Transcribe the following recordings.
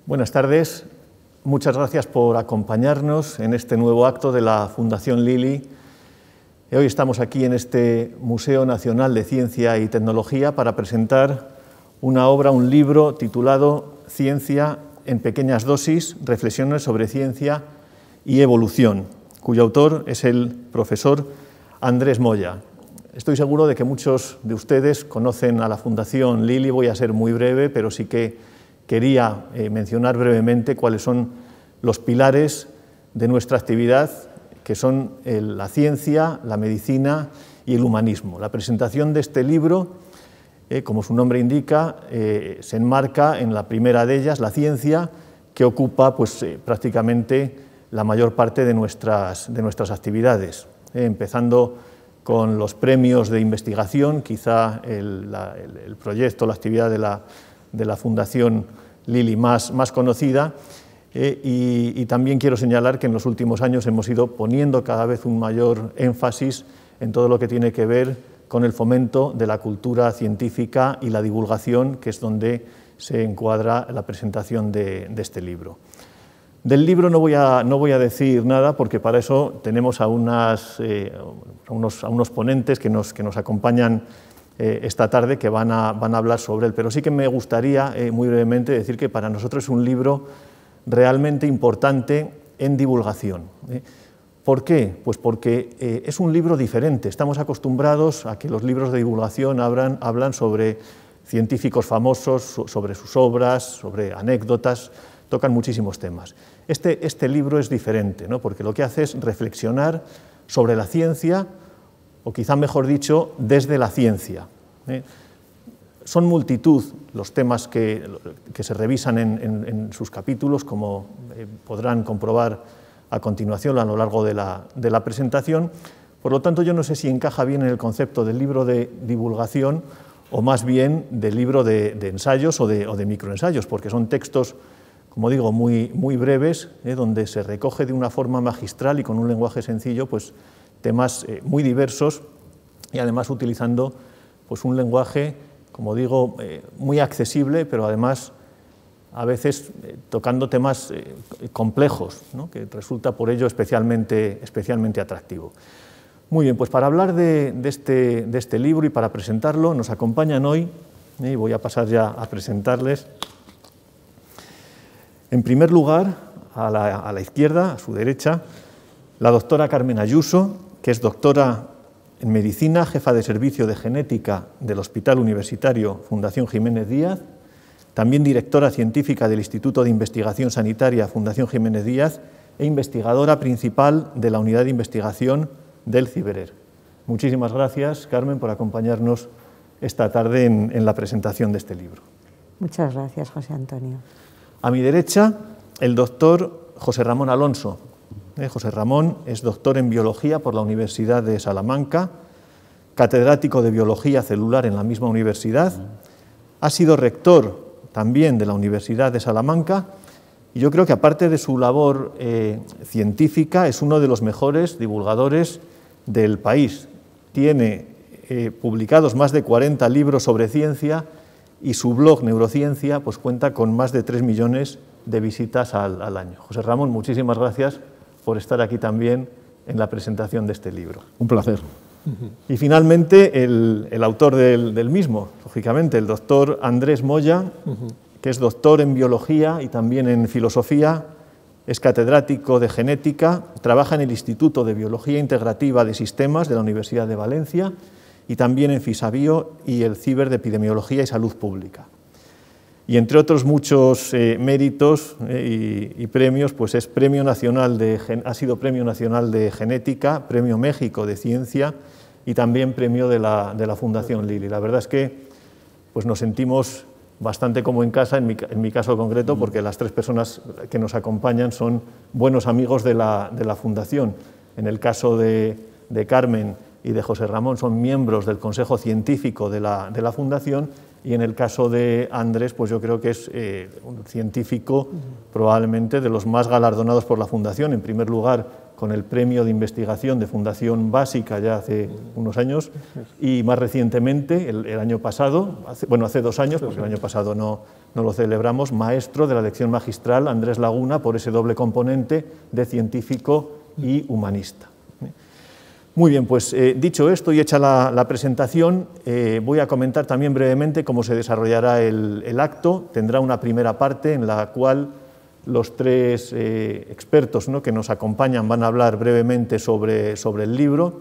Buenas tardes. Muchas gracias por acompañarnos en este nuevo acto de la Fundación Lili. Hoy estamos aquí en este Museo Nacional de Ciencia y Tecnología para presentar una obra, un libro titulado Ciencia en pequeñas dosis, reflexiones sobre ciencia y evolución, cuyo autor es el profesor Andrés Moya. Estoy seguro de que muchos de ustedes conocen a la Fundación Lili. Voy a ser muy breve, pero sí que quería mencionar brevemente cuáles son los pilares de nuestra actividad, que son la ciencia, la medicina y el humanismo. La presentación de este libro, como su nombre indica, se enmarca en la primera de ellas, la ciencia, que ocupa prácticamente la mayor parte de nuestras actividades, empezando con los premios de investigación. Quizá el proyecto, la actividad de la Fundación Lili más conocida, y también quiero señalar que en los últimos años hemos ido poniendo cada vez un mayor énfasis en todo lo que tiene que ver con el fomento de la cultura científica y la divulgación, que es donde se encuadra la presentación de este libro. Del libro no voy a decir nada, porque para eso tenemos a unos ponentes que nos acompañan esta tarde, que van a hablar sobre él. Pero sí que me gustaría muy brevemente decir que para nosotros es un libro realmente importante en divulgación. ¿Por qué? Pues porque es un libro diferente. Estamos acostumbrados a que los libros de divulgación hablan sobre científicos famosos, sobre sus obras, sobre anécdotas, tocan muchísimos temas. Este libro es diferente, ¿no? Porque lo que hace es reflexionar sobre la ciencia, o quizá mejor dicho, desde la ciencia. Son multitud los temas que se revisan en sus capítulos, como podrán comprobar a continuación a lo largo de la presentación. Por lo tanto, yo no sé si encaja bien en el concepto del libro de divulgación o más bien del libro de ensayos o de microensayos, porque son textos, como digo, muy breves, donde se recoge de una forma magistral y con un lenguaje sencillo temas muy diversos, y además utilizando un lenguaje, como digo, muy accesible, pero además a veces tocando temas complejos, ¿no? Que resulta por ello especialmente atractivo. Muy bien, pues para hablar de este libro y para presentarlo nos acompañan hoy, y voy a pasar ya a presentarles. En primer lugar, a la izquierda, a su derecha, la doctora Carmen Ayuso, que es doctora en Medicina, jefa de Servicio de Genética del Hospital Universitario Fundación Jiménez Díaz, también directora científica del Instituto de Investigación Sanitaria Fundación Jiménez Díaz e investigadora principal de la Unidad de Investigación del CIBERER. Muchísimas gracias, Carmen, por acompañarnos esta tarde en la presentación de este libro. Muchas gracias, José Antonio. A mi derecha, el doctor José Ramón Alonso. José Ramón es doctor en Biología por la Universidad de Salamanca, catedrático de Biología Celular en la misma universidad, ha sido rector también de la Universidad de Salamanca, y yo creo que aparte de su labor científica es uno de los mejores divulgadores del país. Tiene publicados más de 40 libros sobre ciencia, y su blog Neurociencia cuenta con más de 3 millones de visitas al año. José Ramón, muchísimas gracias por estar aquí también en la presentación de este libro. Un placer. Y finalmente el autor del mismo, lógicamente, el doctor Andrés Moya, que es doctor en Biología y también en Filosofía, es catedrático de Genética, trabaja en el Instituto de Biología Integrativa de Sistemas de la Universidad de Valencia y también en Fisabio y el CIBER de Epidemiología y Salud Pública. Y entre otros muchos méritos y premios, es ha sido Premio Nacional de Genética, Premio México de Ciencia y también Premio de la Fundación Lili. La verdad es que nos sentimos bastante como en casa, en mi caso concreto, porque las 3 personas que nos acompañan son buenos amigos de la Fundación. En el caso de Carmen y de José Ramón son miembros del Consejo Científico de la Fundación, y en el caso de Andrés, yo creo que es un científico probablemente de los más galardonados por la Fundación, en primer lugar con el premio de investigación de Fundación Básica ya hace unos años y más recientemente, el año pasado, hace 2 años, porque el año pasado no lo celebramos, maestro de la lección magistral Andrés Laguna por ese doble componente de científico y humanista. Muy bien, pues dicho esto y hecha la presentación, voy a comentar también brevemente cómo se desarrollará el acto. Tendrá una primera parte en la cual los 3 expertos, ¿no?, que nos acompañan van a hablar brevemente sobre el libro,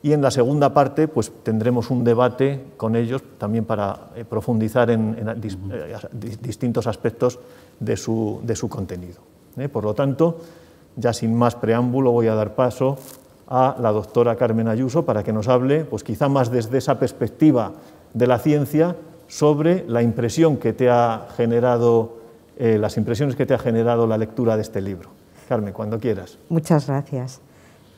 y en la segunda parte pues, tendremos un debate con ellos también para profundizar en distintos aspectos de su contenido. Por lo tanto, ya sin más preámbulo, voy a dar paso a la doctora Carmen Ayuso para que nos hable, pues quizá más desde esa perspectiva de la ciencia, sobre la impresión que te ha generado las impresiones que te ha generado la lectura de este libro. Carmen, cuando quieras. Muchas gracias.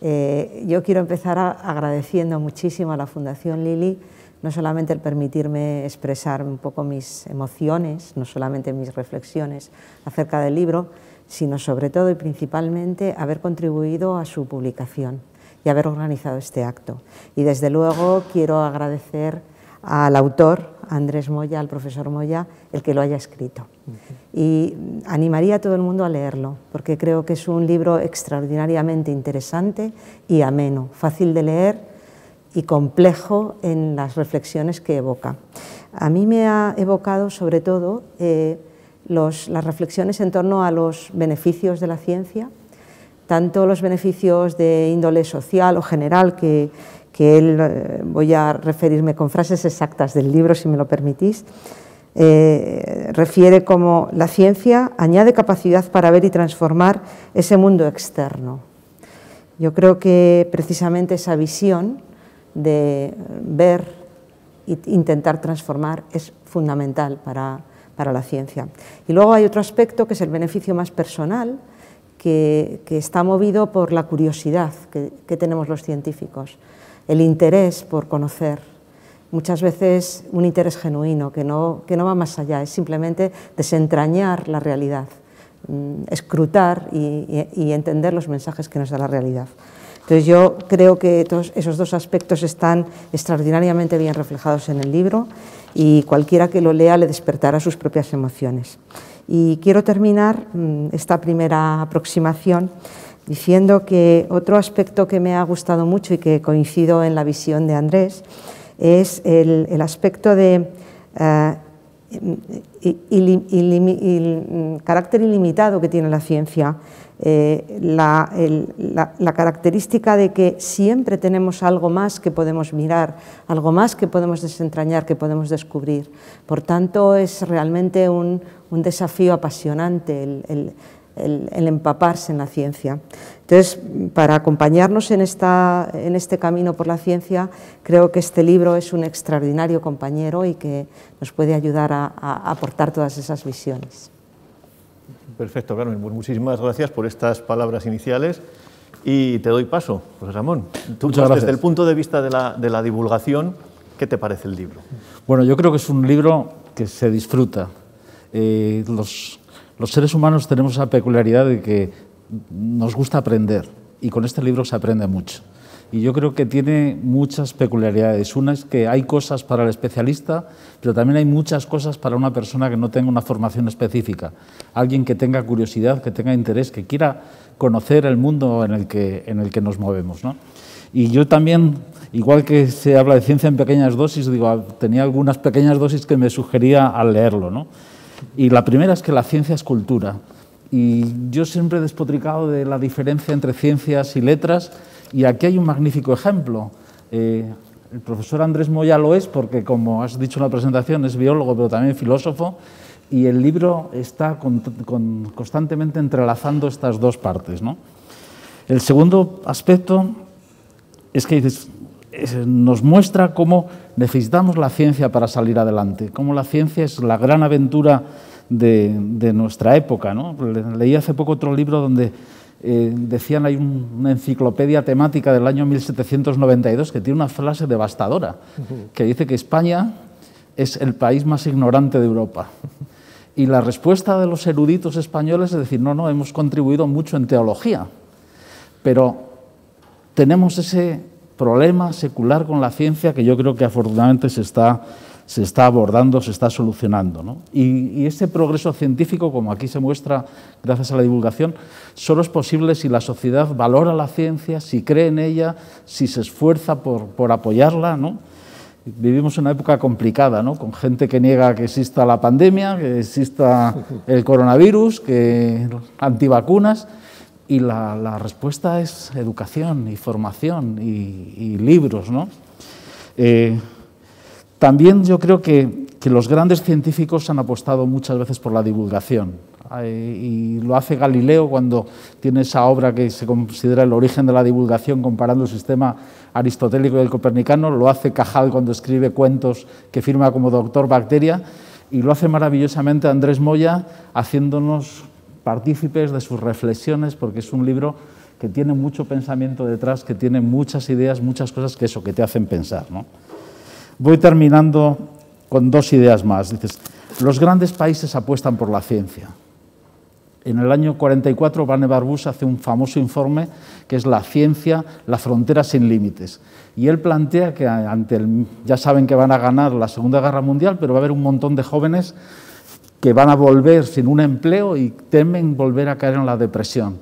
Yo quiero empezar agradeciendo muchísimo a la Fundación Lili, no solamente el permitirme expresar un poco mis emociones, no solamente mis reflexiones acerca del libro, sino sobre todo y principalmente haber contribuido a su publicación y haber organizado este acto. Y desde luego quiero agradecer al autor, Andrés Moya, al profesor Moya, el que lo haya escrito. Y animaría a todo el mundo a leerlo, porque creo que es un libro extraordinariamente interesante y ameno, fácil de leer y complejo en las reflexiones que evoca. A mí me ha evocado sobre todo las reflexiones en torno a los beneficios de la ciencia, tanto los beneficios de índole social o general que voy a referirme con frases exactas del libro, si me lo permitís, refiere como la ciencia añade capacidad para ver y transformar ese mundo externo. Yo creo que precisamente esa visión de ver e intentar transformar es fundamental para la ciencia. Y luego hay otro aspecto que es el beneficio más personal, que está movido por la curiosidad que tenemos los científicos, el interés por conocer, muchas veces un interés genuino que no va más allá, es simplemente desentrañar la realidad, escrutar y entender los mensajes que nos da la realidad. Entonces yo creo que esos 2 aspectos están extraordinariamente bien reflejados en el libro y cualquiera que lo lea le despertará sus propias emociones. Y quiero terminar esta primera aproximación diciendo que otro aspecto que me ha gustado mucho y que coincido en la visión de Andrés es el aspecto de carácter ilimitado que tiene la ciencia, la característica de que siempre tenemos algo más que podemos mirar, algo más que podemos desentrañar, que podemos descubrir. Por tanto, es realmente un desafío apasionante el empaparse en la ciencia. Entonces, para acompañarnos en este camino por la ciencia, creo que este libro es un extraordinario compañero y que nos puede ayudar a aportar todas esas visiones. Perfecto, Carmen. Pues muchísimas gracias por estas palabras iniciales y te doy paso, José Ramón. Tú, desde el punto de vista de la divulgación, ¿qué te parece el libro? Bueno, yo creo que es un libro que se disfruta. Los seres humanos tenemos esa peculiaridad de que nos gusta aprender y con este libro se aprende mucho. Y yo creo que tiene muchas peculiaridades. Una es que hay cosas para el especialista, pero también hay muchas cosas para una persona que no tenga una formación específica. Alguien que tenga curiosidad, que tenga interés, que quiera conocer el mundo en el que nos movemos, ¿no? Y yo también, igual que se habla de ciencia en pequeñas dosis, tenía algunas pequeñas dosis que me sugería al leerlo, ¿no? Y la primera es que la ciencia es cultura. Y yo siempre he despotricado de la diferencia entre ciencias y letras, y aquí hay un magnífico ejemplo. El profesor Andrés Moya lo es porque, como has dicho en la presentación, es biólogo, pero también filósofo, y el libro está constantemente entrelazando estas 2 partes, ¿no? El segundo aspecto es que nos muestra cómo necesitamos la ciencia para salir adelante, cómo la ciencia es la gran aventura de nuestra época, ¿no? Leí hace poco otro libro donde decían, hay una enciclopedia temática del año 1792 que tiene una frase devastadora, que dice que España es el país más ignorante de Europa. Y la respuesta de los eruditos españoles es decir, no, hemos contribuido mucho en teología. pero tenemos ese problema secular con la ciencia que yo creo que afortunadamente se está abordando, se está solucionando, ¿no? Y ese progreso científico, como aquí se muestra gracias a la divulgación, solo es posible si la sociedad valora la ciencia, si cree en ella, si se esfuerza por apoyarla, ¿no? Vivimos una época complicada, ¿no? Con gente que niega que exista la pandemia, que exista el coronavirus, que antivacunas, y la respuesta es educación y formación y libros, ¿no? También yo creo que los grandes científicos han apostado muchas veces por la divulgación, y lo hace Galileo cuando tiene esa obra que se considera el origen de la divulgación comparando el sistema aristotélico y el copernicano, lo hace Cajal cuando escribe cuentos que firma como Doctor Bacteria, y lo hace maravillosamente Andrés Moya haciéndonos partícipes de sus reflexiones, porque es un libro que tiene mucho pensamiento detrás, que tiene muchas ideas, muchas cosas que te hacen pensar, ¿no? Voy terminando con dos ideas más. Dices, los grandes países apuestan por la ciencia. En el año 44, Vannevar Barbusse hace un famoso informe que es La ciencia, la frontera sin límites. Y él plantea que ya saben que van a ganar la Segunda Guerra Mundial, pero va a haber un montón de jóvenes que van a volver sin un empleo y temen volver a caer en la depresión.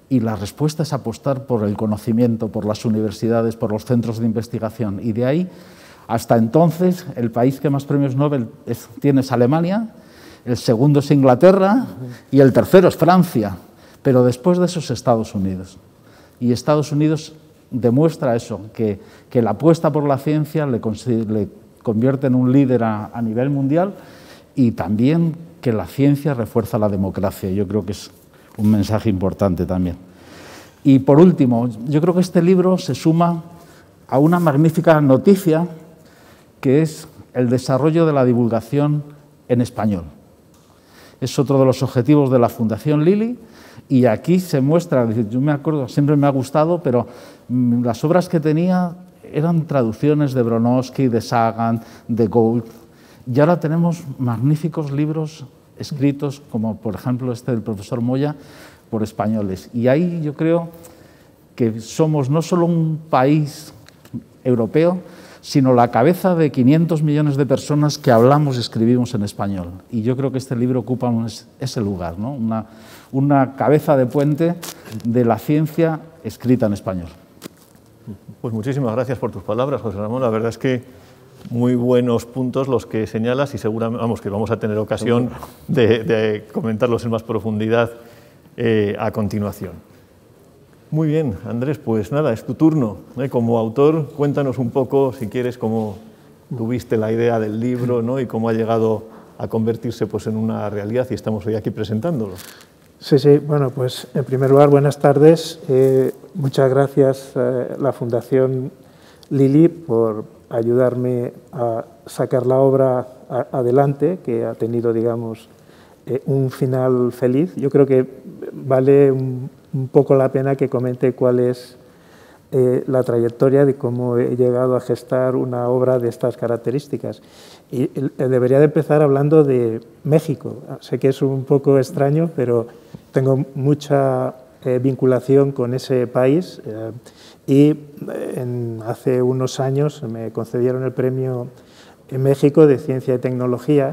Y la respuesta es apostar por el conocimiento, por las universidades, por los centros de investigación. Y de ahí, hasta entonces, el país que más premios Nobel tiene es Alemania, el segundo es Inglaterra y el tercero es Francia. Pero después de eso es Estados Unidos. Y Estados Unidos demuestra eso, que la apuesta por la ciencia le convierte en un líder a nivel mundial, y también que la ciencia refuerza la democracia. Yo creo que es un mensaje importante también. Y por último, yo creo que este libro se suma a una magnífica noticia que es el desarrollo de la divulgación en español. Es otro de los objetivos de la Fundación Lili, y aquí se muestra, yo me acuerdo, siempre me ha gustado, pero las obras que tenía eran traducciones de Bronowski, de Sagan, de Gould, y ahora tenemos magníficos libros escritos, como por ejemplo este del profesor Moya, por españoles. Y ahí yo creo que somos no solo un país europeo, sino la cabeza de 500 millones de personas que hablamos y escribimos en español. Y yo creo que este libro ocupa ese lugar, ¿no? Una cabeza de puente de la ciencia escrita en español. Pues muchísimas gracias por tus palabras, José Ramón. La verdad es que muy buenos puntos los que señalas, y seguramente que vamos a tener ocasión de comentarlos en más profundidad a continuación. Muy bien, Andrés, pues nada, es tu turno. Como autor, cuéntanos un poco, si quieres, cómo tuviste la idea del libro, ¿no? Y cómo ha llegado a convertirse pues, en una realidad, y estamos hoy aquí presentándolo. Sí, bueno, pues en primer lugar, buenas tardes. Muchas gracias a la Fundación Lili por ayudarme a sacar la obra adelante, que ha tenido, digamos, un final feliz. Yo creo que vale un poco la pena que comente cuál es la trayectoria de cómo he llegado a gestar una obra de estas características. Y debería de empezar hablando de México. Sé que es un poco extraño, pero tengo mucha vinculación con ese país, y hace unos años me concedieron el premio en México de Ciencia y Tecnología.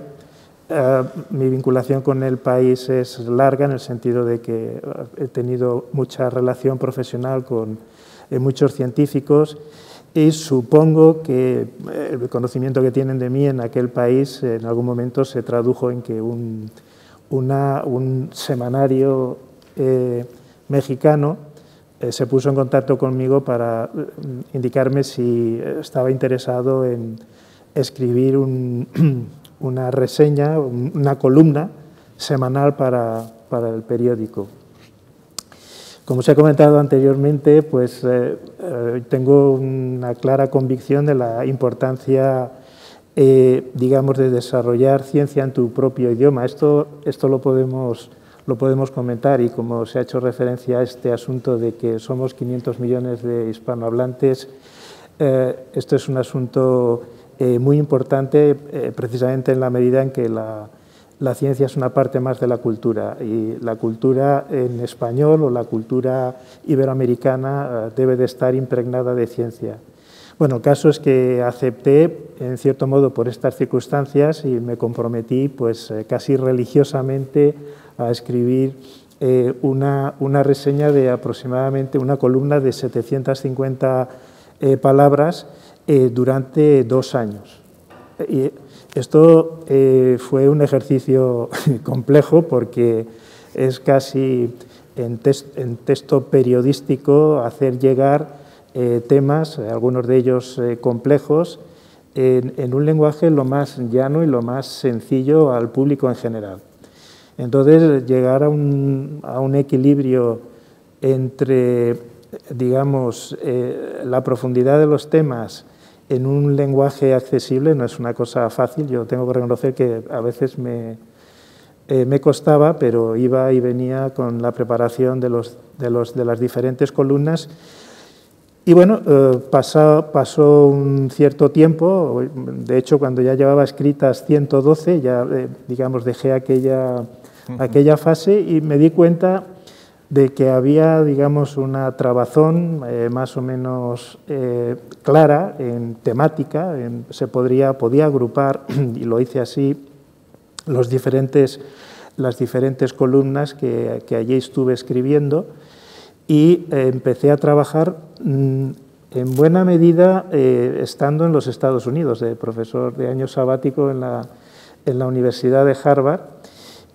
Mi vinculación con el país es larga, en el sentido de que he tenido mucha relación profesional con muchos científicos, y supongo que el conocimiento que tienen de mí en aquel país en algún momento se tradujo en que un semanario mexicano se puso en contacto conmigo para indicarme si estaba interesado en escribir una reseña, una columna semanal para el periódico. Como os he comentado anteriormente, pues tengo una clara convicción de la importancia, digamos, de desarrollar ciencia en tu propio idioma. Esto lo podemos comentar, y como se ha hecho referencia a este asunto de que somos 500 millones de hispanohablantes, esto es un asunto muy importante, precisamente en la medida en que la ciencia es una parte más de la cultura y la cultura en español o la cultura iberoamericana debe de estar impregnada de ciencia. Bueno, el caso es que acepté, en cierto modo, por estas circunstancias y me comprometí pues, casi religiosamente a escribir una reseña de aproximadamente una columna de 750 palabras durante 2 años. Y esto fue un ejercicio complejo porque es casi en texto periodístico hacer llegar temas, algunos de ellos complejos, en un lenguaje lo más llano y lo más sencillo al público en general. Entonces, llegar a un equilibrio entre, digamos, la profundidad de los temas en un lenguaje accesible no es una cosa fácil. Yo tengo que reconocer que a veces me costaba, pero iba y venía con la preparación de las diferentes columnas. Y bueno, pasó un cierto tiempo, de hecho cuando ya llevaba escritas 112, ya digamos dejé aquella fase y me di cuenta de que había, digamos, una trabazón más o menos clara en temática, podía agrupar, y lo hice así, las diferentes columnas que allí estuve escribiendo, y empecé a trabajar en buena medida estando en los Estados Unidos, de profesor de año sabático en la Universidad de Harvard,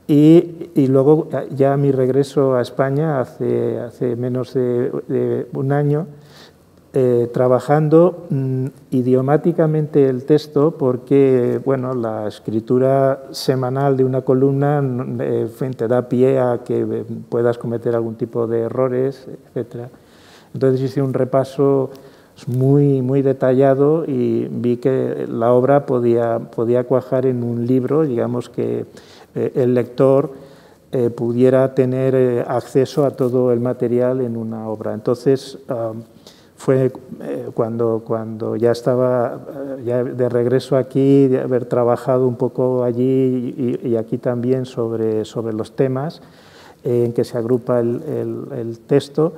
y luego ya mi regreso a España hace menos de un año, trabajando idiomáticamente el texto, porque bueno, la escritura semanal de una columna te da pie a que puedas cometer algún tipo de errores, etc. Entonces hice un repaso muy detallado y vi que la obra podía cuajar en un libro, digamos que el lector pudiera tener acceso a todo el material en una obra. Entonces, fue cuando ya estaba ya de regreso aquí, de haber trabajado un poco allí y aquí también sobre los temas en que se agrupa el texto,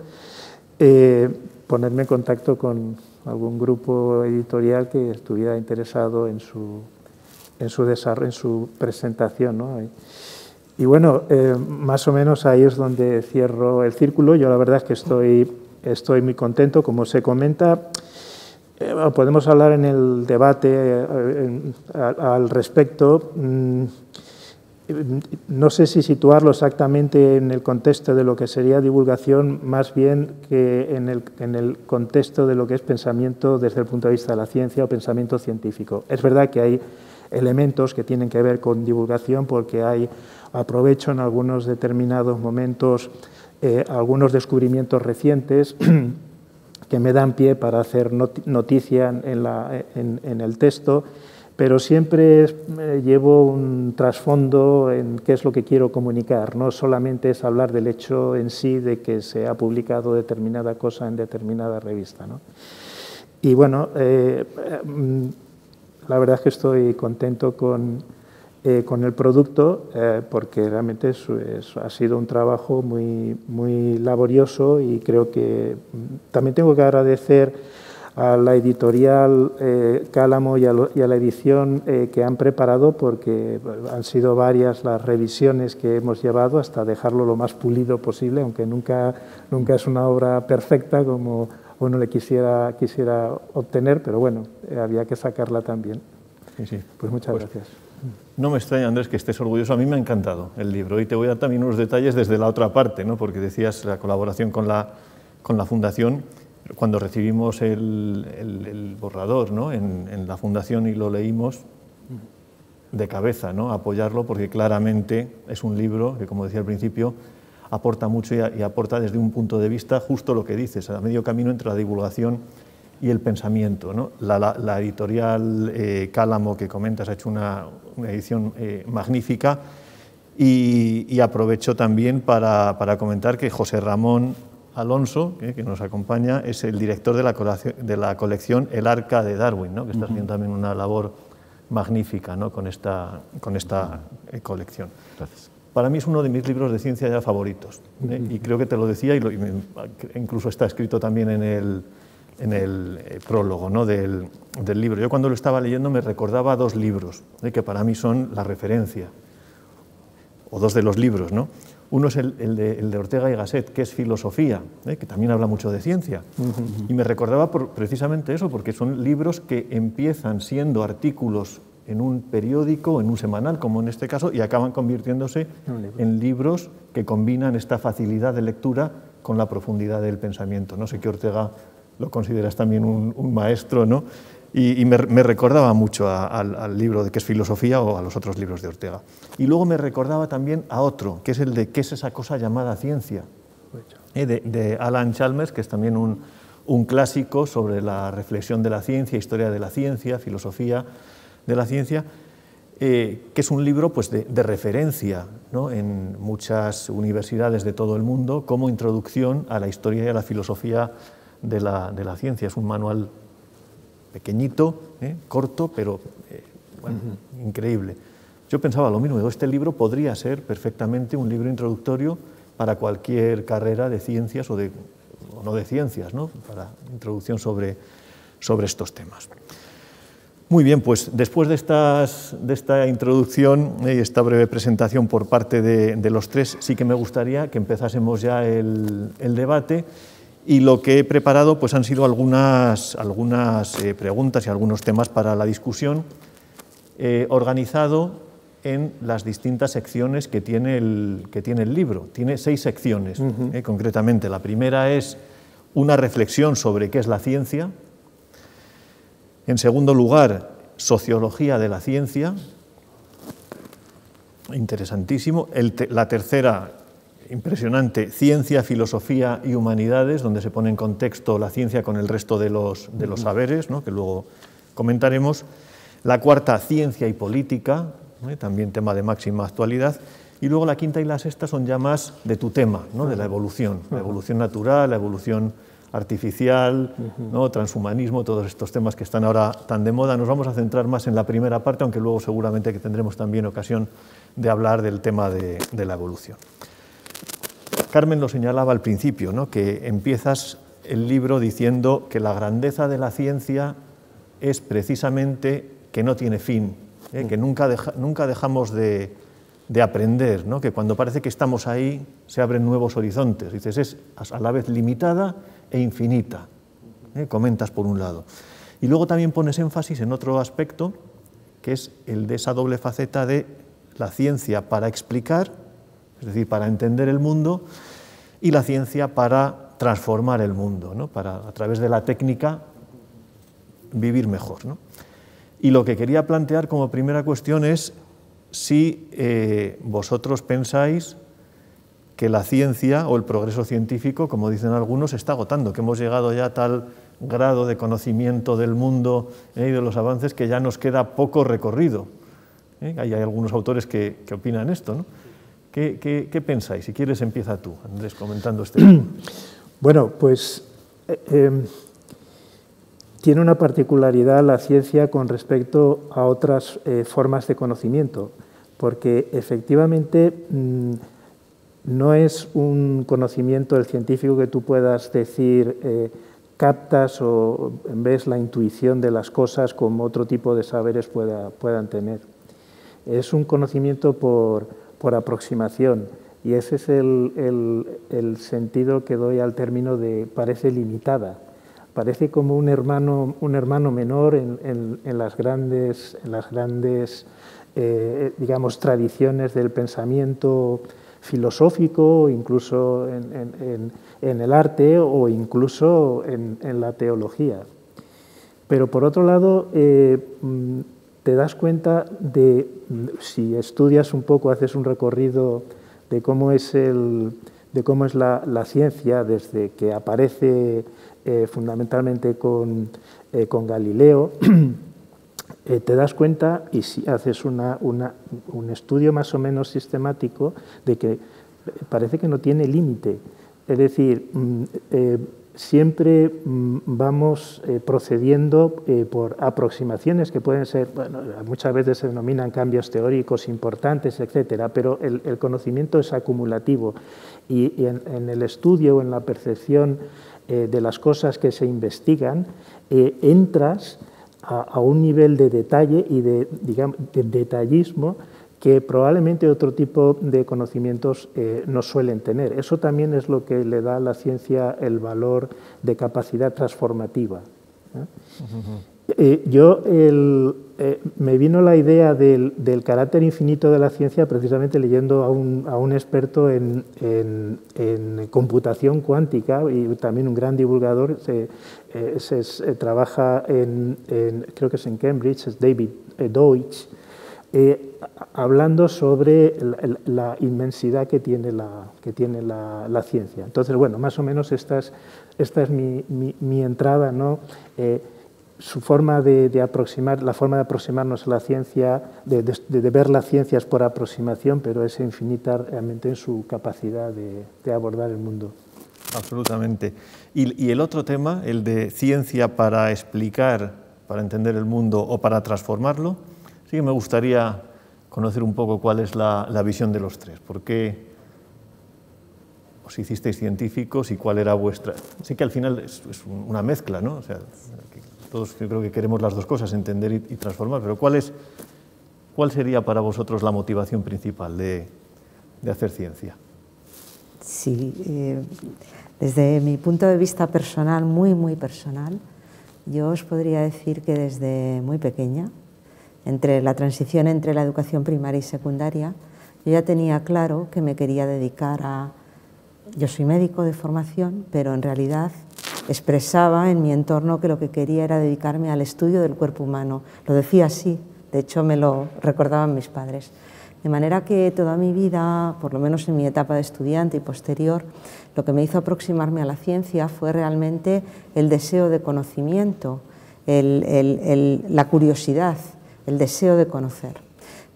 ponerme en contacto con algún grupo editorial que estuviera interesado en su desarrollo, en su presentación, ¿no? Y bueno, más o menos ahí es donde cierro el círculo. Yo la verdad es que estoy muy contento, como se comenta. Podemos hablar en el debate al respecto. No sé si situarlo exactamente en el contexto de lo que sería divulgación, más bien que en el contexto de lo que es pensamiento desde el punto de vista de la ciencia o pensamiento científico. Es verdad que hay elementos que tienen que ver con divulgación porque aprovecho en algunos determinados momentos algunos descubrimientos recientes que me dan pie para hacer noticia en el texto, pero siempre llevo un trasfondo en qué es lo que quiero comunicar. No solamente es hablar del hecho en sí de que se ha publicado determinada cosa en determinada revista, ¿no? Y bueno, la verdad es que estoy contento con el producto porque realmente ha sido un trabajo muy laborioso y creo que también tengo que agradecer a la editorial Cálamo y a la edición que han preparado, porque han sido varias las revisiones que hemos llevado hasta dejarlo lo más pulido posible, aunque nunca es una obra perfecta como uno le quisiera obtener, pero bueno, había que sacarla también. Sí. Pues muchas gracias. No me extraña, Andrés, que estés orgulloso. A mí me ha encantado el libro y te voy a dar también unos detalles desde la otra parte, ¿no? Porque decías la colaboración con la Fundación. Cuando recibimos el borrador, ¿no? en la Fundación y lo leímos de cabeza, ¿no? Apoyarlo, porque claramente es un libro que, como decía al principio, aporta mucho y aporta desde un punto de vista justo lo que dices, a medio camino entre la divulgación y el pensamiento, ¿no? La editorial Cálamo que comentas ha hecho una edición magnífica y aprovecho también para comentar que José Ramón Alonso, que nos acompaña, es el director de la colección El Arca de Darwin, ¿no? Que está haciendo también una labor magnífica, ¿no?, con esta colección. Gracias. Para mí es uno de mis libros de ciencia ya favoritos, y creo que te lo decía, incluso está escrito también en el prólogo, ¿no?, del libro. Yo cuando lo estaba leyendo me recordaba dos libros, que para mí son la referencia, o dos de los libros, ¿no? Uno es el de Ortega y Gasset, que es Filosofía, que también habla mucho de ciencia. Y me recordaba precisamente eso, porque son libros que empiezan siendo artículos en un periódico, en un semanal, como en este caso, y acaban convirtiéndose en libros que combinan esta facilidad de lectura con la profundidad del pensamiento. No sé que Ortega lo consideras también un maestro, ¿no? Y me recordaba mucho al libro de que es Filosofía o a los otros libros de Ortega. Y luego me recordaba también a otro, que es el de ¿Qué es esa cosa llamada ciencia?, de Alan Chalmers, que es también un clásico sobre la reflexión de la ciencia, historia de la ciencia, filosofía de la ciencia, que es un libro pues, de referencia, ¿no?, en muchas universidades de todo el mundo como introducción a la historia y a la filosofía de la ciencia. Es un manual pequeñito, corto, pero bueno, increíble. Yo pensaba lo mismo, este libro podría ser perfectamente un libro introductorio para cualquier carrera de ciencias o no de ciencias, ¿no?, para introducción sobre estos temas. Muy bien, pues después de esta introducción y esta breve presentación por parte de los tres, sí que me gustaría que empezásemos ya el debate. Y lo que he preparado pues han sido algunas preguntas y algunos temas para la discusión, organizado en las distintas secciones que tiene el libro. Tiene 6 secciones, concretamente. La primera es una reflexión sobre qué es la ciencia. En segundo lugar, sociología de la ciencia. Interesantísimo. La tercera, impresionante, ciencia, filosofía y humanidades, donde se pone en contexto la ciencia con el resto de los saberes, ¿no?, que luego comentaremos. La cuarta, ciencia y política, también tema de máxima actualidad. Y luego la quinta y la sexta son ya más de tu tema, ¿no?, de la evolución natural, la evolución artificial, ¿no?, transhumanismo, todos estos temas que están ahora tan de moda. Nos vamos a centrar más en la primera parte, aunque luego seguramente que tendremos también ocasión de hablar del tema de la evolución. Carmen lo señalaba al principio, ¿no?, que empiezas el libro diciendo que la grandeza de la ciencia es precisamente que no tiene fin, que nunca dejamos de aprender, ¿no?, que cuando parece que estamos ahí se abren nuevos horizontes. Dices, es a la vez limitada e infinita, comentas por un lado. Y luego también pones énfasis en otro aspecto, que es el de esa doble faceta de la ciencia para explicar, es decir, para entender el mundo, y la ciencia para transformar el mundo, ¿no?, para, a través de la técnica, vivir mejor, ¿no? Y lo que quería plantear como primera cuestión es si vosotros pensáis que la ciencia o el progreso científico, como dicen algunos, se está agotando, que hemos llegado ya a tal grado de conocimiento del mundo y de los avances que ya nos queda poco recorrido. Hay algunos autores que opinan esto, ¿no? ¿Qué pensáis? Si quieres, empieza tú, Andrés, comentando este tema. Bueno, pues tiene una particularidad la ciencia con respecto a otras formas de conocimiento, porque efectivamente no es un conocimiento el científico que tú puedas decir captas o ves la intuición de las cosas como otro tipo de saberes puedan tener. Es un conocimiento por aproximación, y ese es el sentido que doy al término de parece limitada. Parece como un hermano menor en las grandes digamos, tradiciones del pensamiento filosófico, incluso en el arte o incluso en la teología. Pero por otro lado, te das cuenta de, si estudias un poco, haces un recorrido de cómo es la ciencia desde que aparece fundamentalmente con Galileo, te das cuenta, y si haces un estudio más o menos sistemático, de que parece que no tiene límite. Es decir, siempre vamos procediendo por aproximaciones que pueden ser, bueno, muchas veces se denominan cambios teóricos importantes, etcétera, pero el conocimiento es acumulativo y en el estudio o en la percepción de las cosas que se investigan, entras a un nivel de detalle y de detallismo que probablemente otro tipo de conocimientos no suelen tener. Eso también es lo que le da a la ciencia el valor de capacidad transformativa. Me vino la idea del carácter infinito de la ciencia precisamente leyendo a un experto en computación cuántica y también un gran divulgador, trabaja creo que es en Cambridge, es David Deutsch, hablando sobre la inmensidad que tiene la ciencia. Entonces, bueno, más o menos esta es mi entrada, ¿no? Su forma la forma de aproximarnos a la ciencia, de ver la ciencia es por aproximación, pero es infinita realmente en su capacidad de abordar el mundo. Absolutamente. Y el otro tema, el de ciencia para explicar, para entender el mundo o para transformarlo, sí que me gustaría conocer un poco cuál es la visión de los tres. ¿Por qué os hicisteis científicos y cuál era vuestra? Sí que al final es una mezcla, ¿no? O sea, todos yo creo que queremos las dos cosas, entender y transformar, pero ¿cuál sería para vosotros la motivación principal de hacer ciencia? Sí, desde mi punto de vista personal, muy personal, yo os podría decir que desde muy pequeña, entre la transición entre la educación primaria y secundaria, yo ya tenía claro que me quería dedicar a... Yo soy médico de formación, pero en realidad expresaba en mi entorno que lo que quería era dedicarme al estudio del cuerpo humano. Lo decía así, de hecho me lo recordaban mis padres. De manera que toda mi vida, por lo menos en mi etapa de estudiante y posterior, lo que me hizo aproximarme a la ciencia fue realmente el deseo de conocimiento, la curiosidad, el deseo de conocer.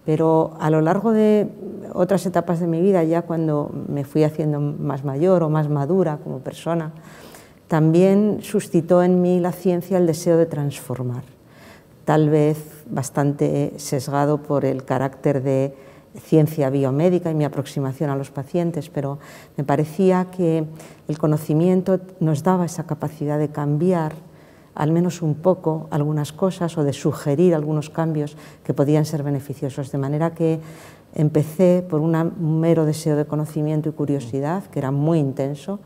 Pero a lo largo de otras etapas de mi vida, ya cuando me fui haciendo más mayor o más madura como persona, también suscitó en mí la ciencia el deseo de transformar, tal vez bastante sesgado por el carácter de ciencia biomédica y mi aproximación a los pacientes, pero me parecía que el conocimiento nos daba esa capacidad de cambiar al menos un poco algunas cosas o de sugerir algunos cambios que podían ser beneficiosos, de manera que empecé por un mero deseo de conocimiento y curiosidad, que era muy intenso,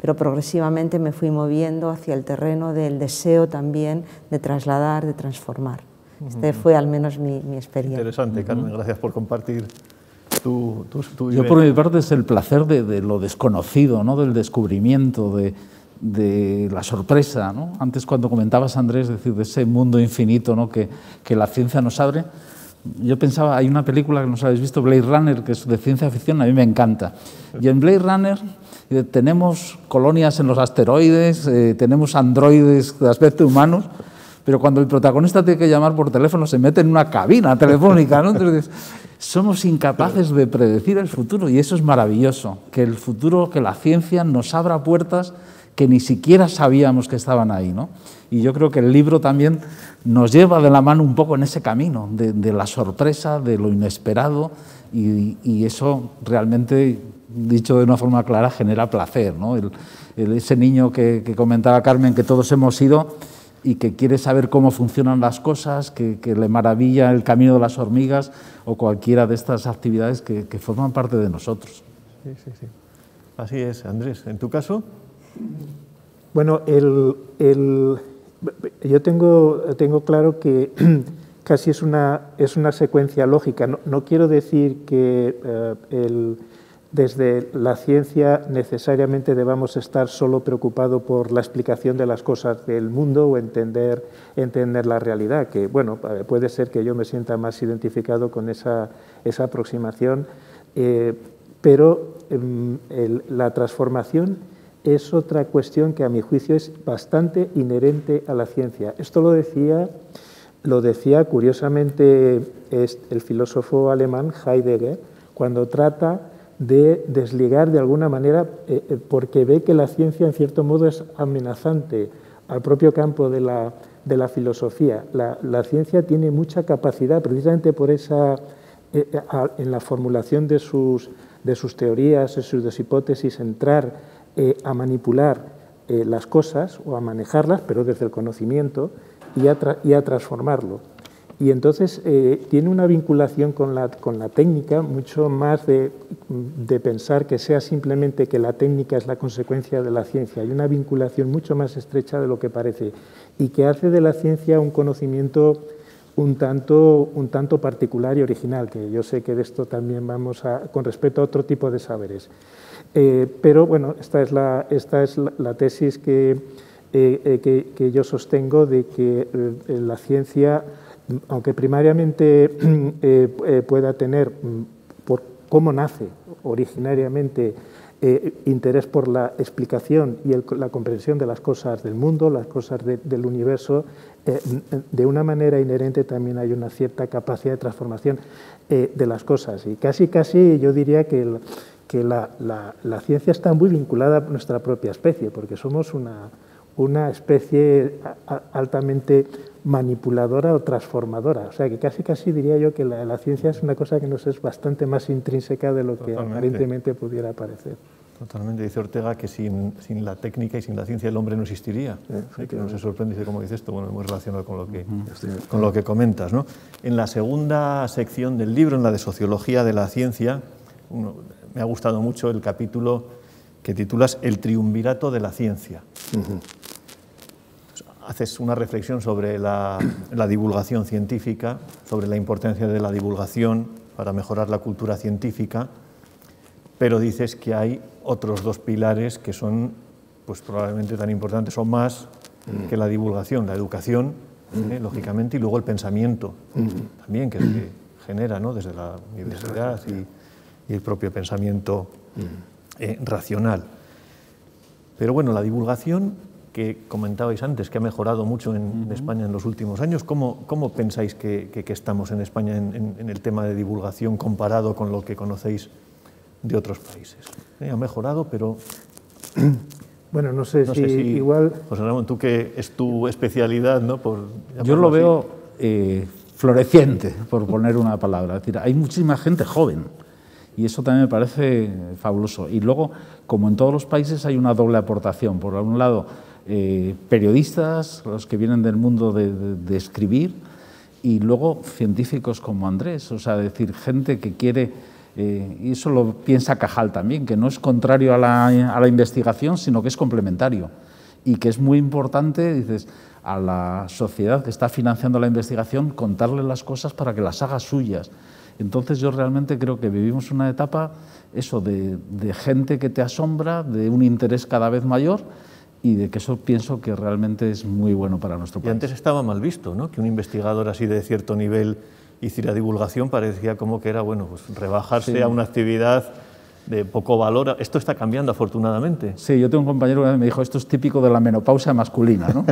pero progresivamente me fui moviendo hacia el terreno del deseo también de trasladar, de transformar. Este fue al menos mi experiencia. Interesante, Carmen, gracias por compartir tu Yo por mi parte es el placer de lo desconocido, ¿no? Del descubrimiento, de la sorpresa, ¿no? Antes cuando comentabas, Andrés, decir, de ese mundo infinito, ¿no? que la ciencia nos abre, yo pensaba, hay una película que no habéis visto, Blade Runner, que es de ciencia ficción, a mí me encanta. Y en Blade Runner tenemos colonias en los asteroides, tenemos androides de aspecto humanos, pero cuando el protagonista tiene que llamar por teléfono se mete en una cabina telefónica, ¿no? Entonces, somos incapaces de predecir el futuro y eso es maravilloso, que el futuro, que la ciencia nos abra puertas que ni siquiera sabíamos que estaban ahí, ¿no? Y yo creo que el libro también nos lleva de la mano un poco en ese camino, de la sorpresa, de lo inesperado, y eso realmente, dicho de una forma clara, genera placer, ¿no? Ese niño que comentaba Carmen, que todos hemos sido y que quiere saber cómo funcionan las cosas, que le maravilla el camino de las hormigas o cualquiera de estas actividades que forman parte de nosotros. Sí. Así es, Andrés. ¿En tu caso? Bueno, yo tengo claro que casi es una secuencia lógica. No quiero decir que desde la ciencia necesariamente debamos estar solo preocupados por la explicación de las cosas del mundo o entender la realidad, que bueno, puede ser que yo me sienta más identificado con esa aproximación, pero la transformación es otra cuestión que a mi juicio es bastante inherente a la ciencia. Esto lo decía curiosamente el filósofo alemán Heidegger cuando trata de desligar de alguna manera, porque ve que la ciencia en cierto modo es amenazante al propio campo de la filosofía. La ciencia tiene mucha capacidad, precisamente por esa, en la formulación de sus teorías, de sus hipótesis, entrar a manipular las cosas o a manejarlas, pero desde el conocimiento, y a transformarlo. Y entonces tiene una vinculación con la técnica, mucho más de pensar que sea simplemente que la técnica es la consecuencia de la ciencia. Hay una vinculación mucho más estrecha de lo que parece y que hace de la ciencia un conocimiento un tanto particular y original, que yo sé que de esto también vamos con respecto a otro tipo de saberes. Pero bueno, esta es la tesis que yo sostengo, de que la ciencia, aunque primariamente pueda tener, por cómo nace originariamente, interés por la explicación y la comprensión de las cosas del mundo, las cosas del universo, de una manera inherente también hay una cierta capacidad de transformación de las cosas. Y casi yo diría que la ciencia está muy vinculada a nuestra propia especie, porque somos una especie altamente manipuladora o transformadora. O sea, que casi diría yo que la ciencia es una cosa que nos es bastante más intrínseca de lo que aparentemente pudiera parecer. Totalmente. Dice Ortega que sin la técnica y sin la ciencia el hombre no existiría. Que no se sorprende, dice, como dice esto, bueno, muy relacionado con lo que comentas, ¿no? En la segunda sección del libro, en la de Sociología de la Ciencia, me ha gustado mucho el capítulo que titulas El triunvirato de la ciencia. Haces una reflexión sobre la divulgación científica, sobre la importancia de la divulgación para mejorar la cultura científica, pero dices que hay otros dos pilares que son pues, probablemente tan importantes o más que la divulgación, la educación, lógicamente, y luego el pensamiento también, que se genera, ¿no?, desde la universidad y el propio pensamiento racional. Pero bueno, la divulgación, que comentabais antes, que ha mejorado mucho en España en los últimos años, ¿cómo pensáis que estamos en España en el tema de divulgación comparado con lo que conocéis de otros países? Ha mejorado, pero... Bueno, no sé si igual... José Ramón, tú que es tu especialidad, ¿no? Yo lo veo floreciente, por poner una palabra. Es decir, hay muchísima gente joven y eso también me parece fabuloso. Y luego, como en todos los países, hay una doble aportación. Por un lado, periodistas, los que vienen del mundo de escribir, y luego científicos como Andrés, o sea, decir, gente que quiere... y eso lo piensa Cajal también, que no es contrario a la investigación, sino que es complementario y que es muy importante, dices, a la sociedad que está financiando la investigación contarle las cosas para que las haga suyas. Entonces yo realmente creo que vivimos una etapa eso de gente que te asombra, de un interés cada vez mayor y de que eso pienso que realmente es muy bueno para nuestro país. Y antes estaba mal visto, ¿no?, que un investigador así de cierto nivel hiciera divulgación, parecía como que era, bueno, pues rebajarse a una actividad de poco valor. Esto está cambiando, afortunadamente. Sí, yo tengo un compañero que me dijo, esto es típico de la menopausia masculina, ¿no?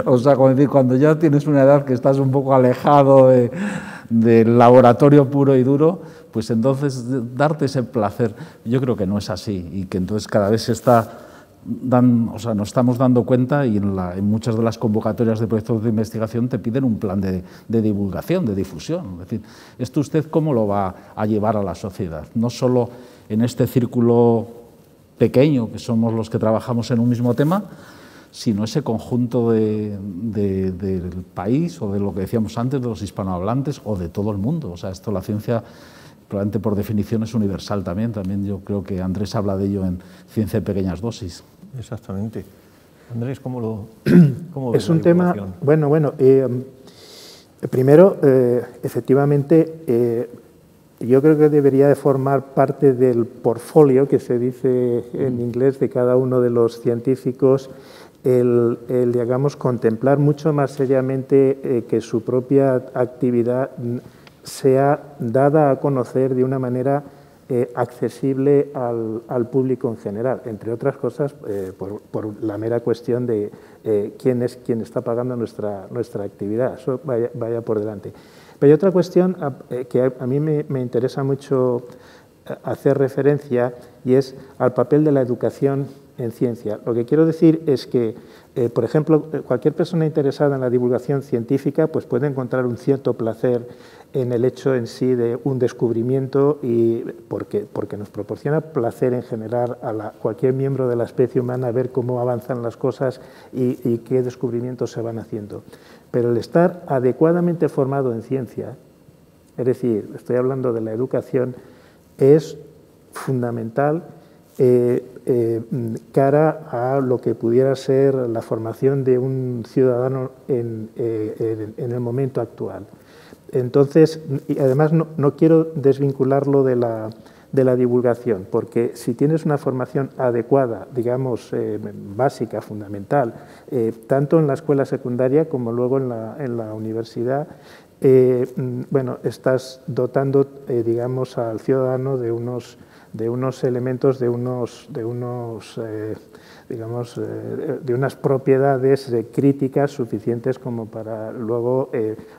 O sea, cuando ya tienes una edad que estás un poco alejado del laboratorio puro y duro, pues entonces darte ese placer, yo creo que no es así y que entonces cada vez se está... nos estamos dando cuenta y en muchas de las convocatorias de proyectos de investigación te piden un plan de divulgación, de difusión. Es decir, ¿esto usted cómo lo va a llevar a la sociedad? No solo en este círculo pequeño, que somos los que trabajamos en un mismo tema, sino ese conjunto del país o de lo que decíamos antes, de los hispanohablantes o de todo el mundo. O sea, esto la ciencia... probablemente por definición es universal también yo creo que Andrés habla de ello en Ciencia de Pequeñas Dosis. Exactamente. Andrés, ¿cómo ves un tema? Bueno, primero, efectivamente, yo creo que debería de formar parte del portfolio que se dice en inglés de cada uno de los científicos, digamos, contemplar mucho más seriamente que su propia actividad sea dada a conocer de una manera accesible al público en general, entre otras cosas por la mera cuestión de quién está pagando nuestra actividad. Eso vaya por delante. Pero hay otra cuestión que a mí me interesa mucho hacer referencia, y es al papel de la educación en ciencia. Lo que quiero decir es que, por ejemplo, cualquier persona interesada en la divulgación científica pues puede encontrar un cierto placer en el hecho en sí de un descubrimiento, y porque nos proporciona placer en general a cualquier miembro de la especie humana ver cómo avanzan las cosas y qué descubrimientos se van haciendo. Pero el estar adecuadamente formado en ciencia, es decir, estoy hablando de la educación, es fundamental cara a lo que pudiera ser la formación de un ciudadano en el momento actual. Entonces, y además no quiero desvincularlo de la divulgación, porque si tienes una formación adecuada, digamos, básica, fundamental, tanto en la escuela secundaria como luego en la universidad, bueno, estás dotando, digamos, al ciudadano de unos elementos, de unas propiedades críticas suficientes como para luego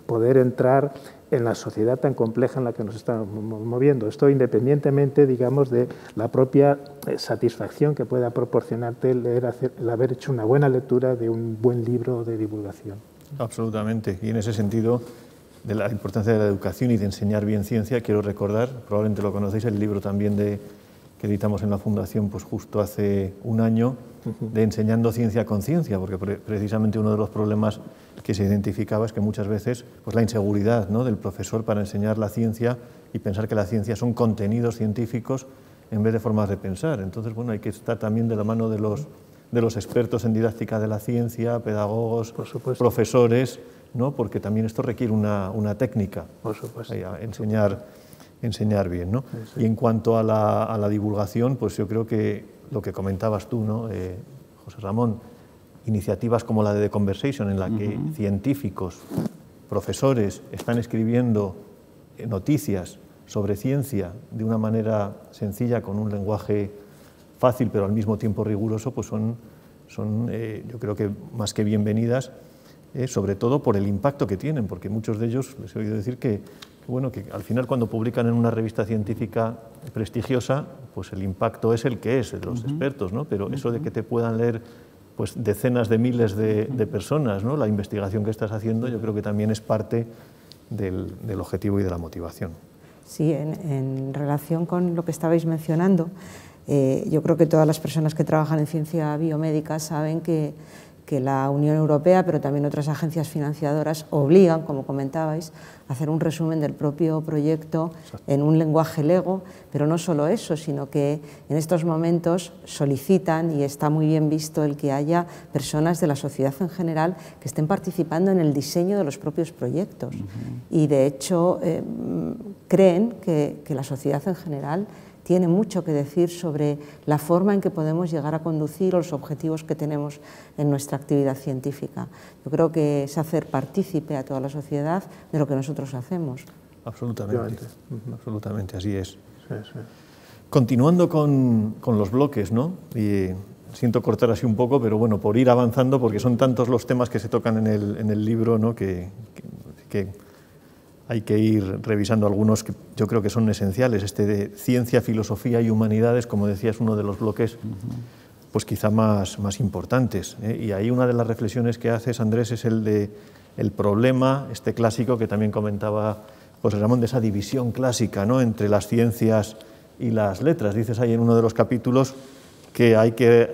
poder entrar en la sociedad tan compleja en la que nos estamos moviendo. Esto independientemente, digamos, de la propia satisfacción que pueda proporcionarte el haber hecho una buena lectura de un buen libro de divulgación. Absolutamente. Y en ese sentido, de la importancia de la educación y de enseñar bien ciencia, quiero recordar, probablemente lo conocéis, el libro también que editamos en la Fundación pues justo hace un año, de Enseñando Ciencia con Ciencia, porque precisamente uno de los problemas que se identificaba es que muchas veces pues la inseguridad, ¿no?, del profesor para enseñar la ciencia y pensar que la ciencia son contenidos científicos en vez de formas de pensar. Entonces, bueno, hay que estar también de la mano de los expertos en didáctica de la ciencia, pedagogos, profesores, ¿no?, porque también esto requiere una técnica. Por supuesto. Enseñar bien, ¿no? Sí, sí. Y en cuanto a la divulgación, pues yo creo que lo que comentabas tú, ¿no?, José Ramón, iniciativas como la de The Conversation, en la que científicos, profesores están escribiendo noticias sobre ciencia de una manera sencilla, con un lenguaje fácil pero al mismo tiempo riguroso, pues son yo creo que más que bienvenidas, sobre todo por el impacto que tienen, porque muchos de ellos les he oído decir que al final cuando publican en una revista científica prestigiosa, pues el impacto es el que es, de los expertos, ¿no? Pero eso de que te puedan leer pues decenas de miles de personas, ¿no?, la investigación que estás haciendo, yo creo que también es parte del objetivo y de la motivación. Sí, en relación con lo que estabais mencionando, yo creo que todas las personas que trabajan en ciencia biomédica saben que la Unión Europea, pero también otras agencias financiadoras, obligan, como comentabais, a hacer un resumen del propio proyecto en un lenguaje lego, pero no solo eso, sino que en estos momentos solicitan, y está muy bien visto, el que haya personas de la sociedad en general que estén participando en el diseño de los propios proyectos. Y de hecho creen que la sociedad en general tiene mucho que decir sobre la forma en que podemos llegar a conducir los objetivos que tenemos en nuestra actividad científica. Yo creo que es hacer partícipe a toda la sociedad de lo que nosotros hacemos. Absolutamente, absolutamente, así es. Sí, sí. Continuando con los bloques, ¿no? Y siento cortar así un poco, pero bueno, por ir avanzando, porque son tantos los temas que se tocan en el libro, ¿no?, que hay que ir revisando algunos que yo creo que son esenciales. Este de ciencia, filosofía y humanidades, como decía, es uno de los bloques pues quizá más importantes, ¿eh? Y ahí una de las reflexiones que haces, Andrés, es el problema, este clásico que también comentaba José Ramón, de esa división clásica, ¿no?, entre las ciencias y las letras. Dices ahí en uno de los capítulos que hay que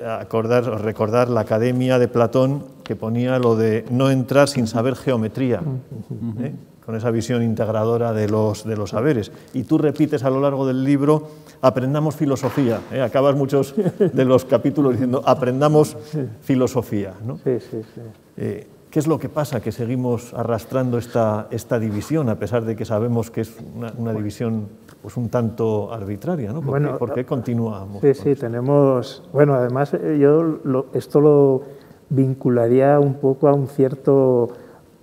recordar la Academia de Platón, que ponía lo de no entrar sin saber geometría, ¿eh?, con esa visión integradora de los saberes. Y tú repites a lo largo del libro, aprendamos filosofía, ¿eh? Acabas muchos de los capítulos diciendo, aprendamos filosofía, ¿no? Sí, sí, sí. ¿Qué es lo que pasa? Que seguimos arrastrando esta división, a pesar de que sabemos que es una división pues un tanto arbitraria, ¿no? ¿Por qué continuamos? Sí, sí, tenemos... Bueno, además yo esto lo vincularía un poco a un cierto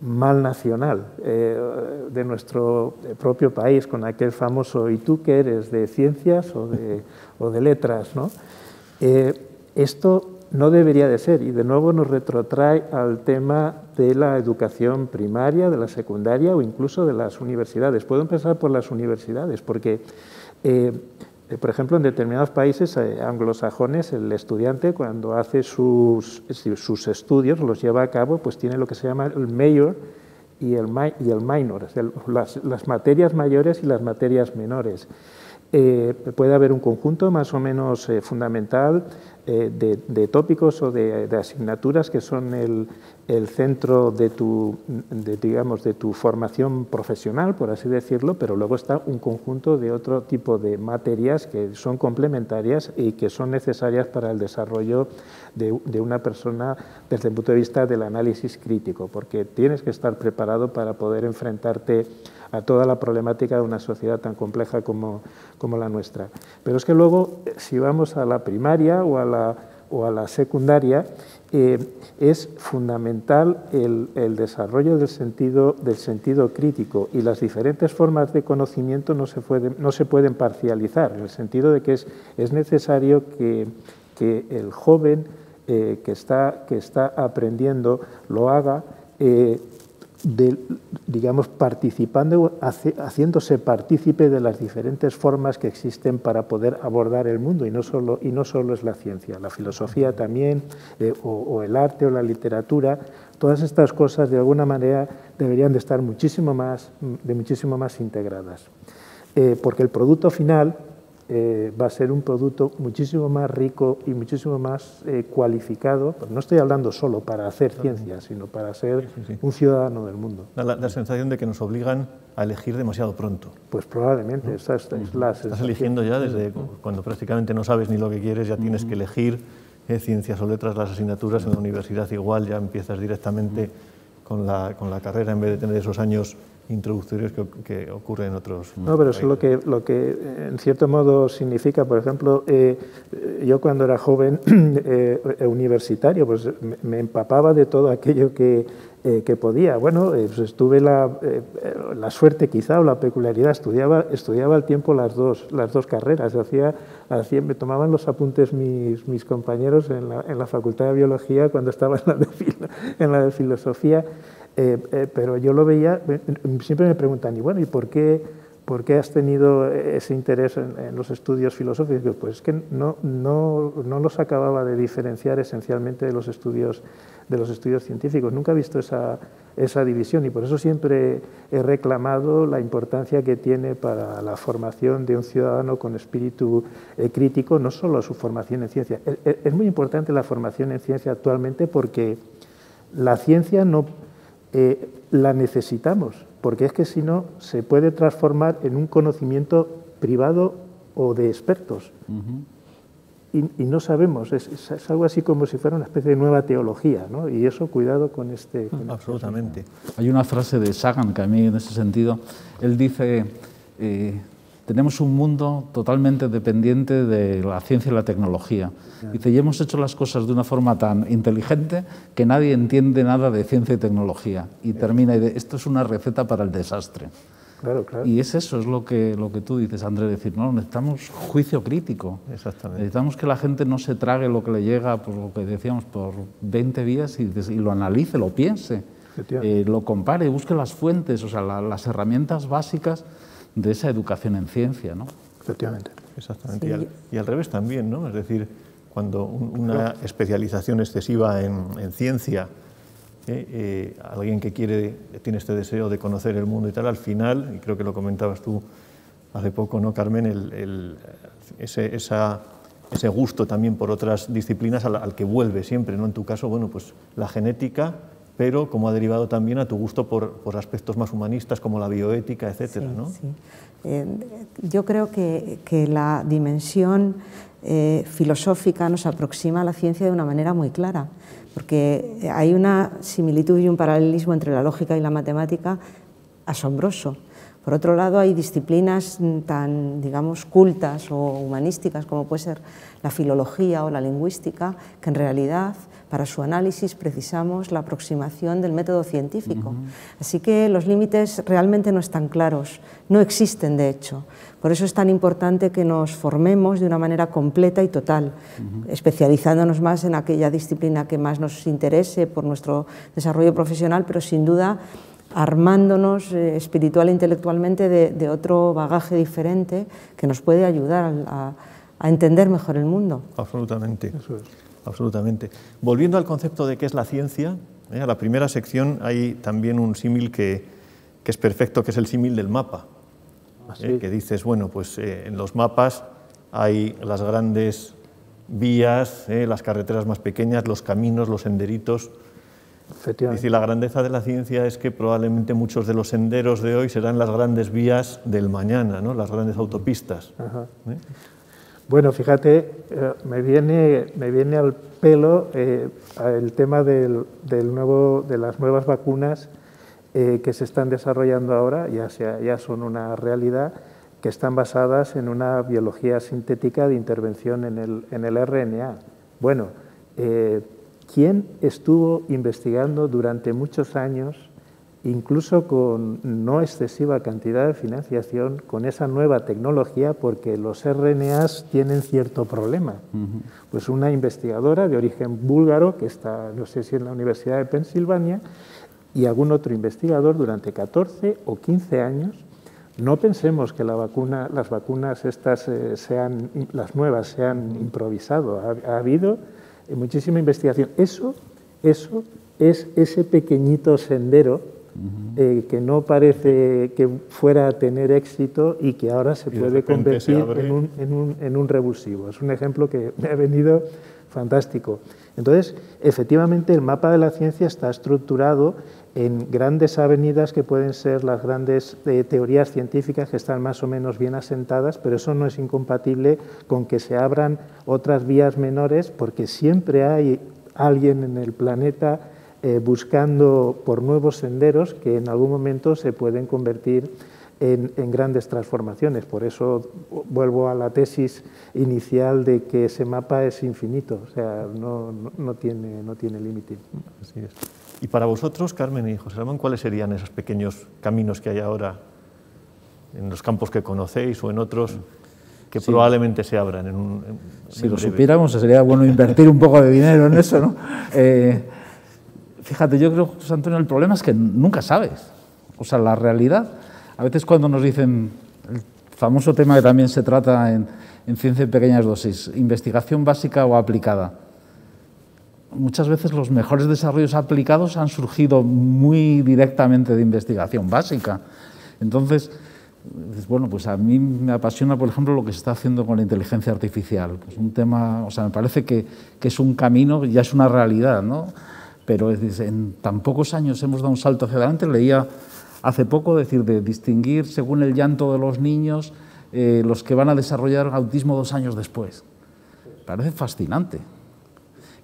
mal nacional de nuestro propio país, con aquel famoso ¿y tú qué eres? ¿De ciencias o de letras?, ¿no? Esto no debería de ser, y de nuevo nos retrotrae al tema de la educación primaria, de la secundaria o incluso de las universidades. Puedo empezar por las universidades, porque Por ejemplo, en determinados países anglosajones, el estudiante cuando hace sus estudios, los lleva a cabo, pues tiene lo que se llama el major y el minor, o sea, las materias mayores y las materias menores. Puede haber un conjunto más o menos fundamental de tópicos o de asignaturas que son el centro de tu formación profesional, por así decirlo, pero luego está un conjunto de otro tipo de materias que son complementarias y que son necesarias para el desarrollo de una persona desde el punto de vista del análisis crítico, porque tienes que estar preparado para poder enfrentarte a toda la problemática de una sociedad tan compleja como la nuestra. Pero es que luego, si vamos a la primaria o a la secundaria, es fundamental el desarrollo del sentido crítico, y las diferentes formas de conocimiento no se pueden parcializar, en el sentido de que es necesario que el joven que está aprendiendo lo haga digamos, participando, haciéndose partícipe de las diferentes formas que existen para poder abordar el mundo, y no solo es la ciencia, la filosofía también, o el arte o la literatura. Todas estas cosas de alguna manera deberían de estar muchísimo más integradas, porque el producto final va a ser un producto muchísimo más rico y muchísimo más cualificado. Pues no estoy hablando solo para hacer ciencia, sino para ser un ciudadano del mundo. La sensación de que nos obligan a elegir demasiado pronto. Pues probablemente, ¿no? Esa es la sensación. Estás eligiendo ya desde cuando prácticamente no sabes ni lo que quieres, ya tienes que elegir ciencias o letras, las asignaturas. En la universidad igual, ya empiezas directamente con la carrera en vez de tener esos años introductorios que ocurren en otros países. No, pero eso es lo que en cierto modo significa. Por ejemplo, yo cuando era joven universitario, pues me empapaba de todo aquello que podía. Bueno, pues tuve la suerte quizá, o la peculiaridad, estudiaba al tiempo las dos carreras. Me tomaban los apuntes mis compañeros en la Facultad de Biología cuando estaba en la de Filosofía. Pero yo lo veía, siempre me preguntan, ¿y por qué has tenido ese interés en los estudios filosóficos? Pues es que no los acababa de diferenciar esencialmente de los estudios científicos. Nunca he visto esa división, y por eso siempre he reclamado la importancia que tiene para la formación de un ciudadano con espíritu crítico, no solo su formación en ciencia. Es muy importante la formación en ciencia actualmente, porque la ciencia la necesitamos, porque es que si no se puede transformar en un conocimiento privado o de expertos. Y no sabemos, es algo así como si fuera una especie de nueva teología, ¿no? Y eso, cuidado con este... Absolutamente. Hay una frase de Sagan que a mí, en ese sentido, él dice, tenemos un mundo totalmente dependiente de la ciencia y la tecnología. Dice, y hemos hecho las cosas de una forma tan inteligente que nadie entiende nada de ciencia y tecnología. Y termina, y dice, esto es una receta para el desastre. Claro, claro. Y es eso, es lo que tú dices, Andrés, decir, no, necesitamos juicio crítico. Exactamente. Necesitamos que la gente no se trague lo que le llega, por lo que decíamos, por 20 días y lo analice, lo piense, lo compare, busque las fuentes, o sea, las herramientas básicas de esa educación en ciencia, ¿no? Efectivamente. Exactamente. Sí. Y al revés también, ¿no? Es decir, cuando una especialización excesiva en ciencia, alguien que tiene este deseo de conocer el mundo y tal, al final, y creo que lo comentabas tú hace poco, ¿no, Carmen? Ese gusto también por otras disciplinas al que vuelve siempre, ¿no? En tu caso, bueno, pues la genética, pero como ha derivado también a tu gusto por aspectos más humanistas como la bioética, etcétera, ¿no? Sí. Yo creo que la dimensión filosófica nos aproxima a la ciencia de una manera muy clara, porque hay una similitud y un paralelismo entre la lógica y la matemática asombroso. Por otro lado, hay disciplinas tan, digamos, cultas o humanísticas como puede ser la filología o la lingüística, que en realidad para su análisis precisamos la aproximación del método científico. Así que los límites realmente no están claros, no existen de hecho. Por eso es tan importante que nos formemos de una manera completa y total, especializándonos más en aquella disciplina que más nos interese por nuestro desarrollo profesional, pero sin duda armándonos espiritual e intelectualmente de otro bagaje diferente que nos puede ayudar a entender mejor el mundo. Absolutamente, absolutamente. Volviendo al concepto de qué es la ciencia, a la primera sección hay también un símil que es perfecto, que es el símil del mapa. Que dices, bueno, pues en los mapas hay las grandes vías, las carreteras más pequeñas, los caminos, los senderitos. Es decir, la grandeza de la ciencia es que probablemente muchos de los senderos de hoy serán las grandes vías del mañana, ¿no? Las grandes autopistas. Bueno, fíjate, me viene al pelo el tema de las nuevas vacunas que se están desarrollando ahora, ya son una realidad, que están basadas en una biología sintética de intervención en el RNA. Bueno, ¿quién estuvo investigando durante muchos años, incluso con no excesiva cantidad de financiación, con esa nueva tecnología? Porque los RNAs tienen cierto problema. Pues una investigadora de origen búlgaro, que está, no sé si en la Universidad de Pensilvania, y algún otro investigador durante 14 o 15 años. No pensemos que las vacunas estas las nuevas se han improvisado. Ha habido muchísima investigación. Eso es ese pequeñito sendero que no parece que fuera a tener éxito y que ahora se puede convertir en un revulsivo. Es un ejemplo que me ha venido fantástico. Entonces, efectivamente, el mapa de la ciencia está estructurado en grandes avenidas que pueden ser las grandes teorías científicas que están más o menos bien asentadas, pero eso no es incompatible con que se abran otras vías menores, porque siempre hay alguien en el planeta buscando por nuevos senderos que en algún momento se pueden convertir en grandes transformaciones. Por eso vuelvo a la tesis inicial de que ese mapa es infinito, o sea, no tiene límite. Así es. Y para vosotros, Carmen y José Ramón, ¿cuáles serían esos pequeños caminos que hay ahora en los campos que conocéis o en otros que probablemente se abran? Si lo supiéramos, sería bueno invertir un poco de dinero en eso, ¿no? Fíjate, yo creo, José Antonio, el problema es que nunca sabes. O sea, la realidad, a veces cuando nos dicen el famoso tema que también se trata en ciencia en pequeñas dosis, investigación básica o aplicada. Muchas veces los mejores desarrollos aplicados han surgido muy directamente de investigación básica. Entonces, bueno, pues a mí me apasiona, por ejemplo, lo que se está haciendo con la inteligencia artificial. Pues un tema, o sea, me parece que es un camino, ya es una realidad, ¿no? Pero en tan pocos años hemos dado un salto hacia adelante. Leía hace poco decir de distinguir según el llanto de los niños los que van a desarrollar autismo 2 años después. Parece fascinante.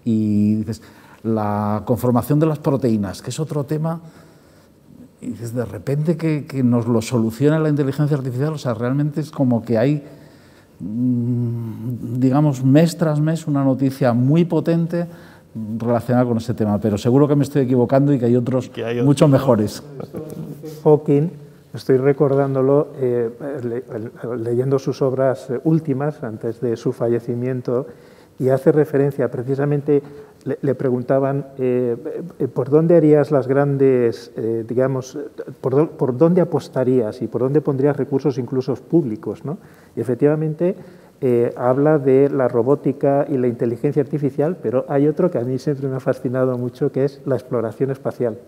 Y dices, la conformación de las proteínas, que es otro tema, y dices, de repente que nos lo soluciona la inteligencia artificial, o sea, realmente es como que hay, digamos, mes tras mes una noticia muy potente relacionada con este tema, pero seguro que me estoy equivocando y que hay otros mucho mejores. Hawking, estoy recordándolo, leyendo sus obras últimas antes de su fallecimiento, y hace referencia, precisamente le preguntaban por dónde harías las grandes, digamos, por dónde apostarías y por dónde pondrías recursos incluso públicos, ¿no? Y efectivamente habla de la robótica y la inteligencia artificial, pero hay otro que a mí siempre me ha fascinado mucho, que es la exploración espacial.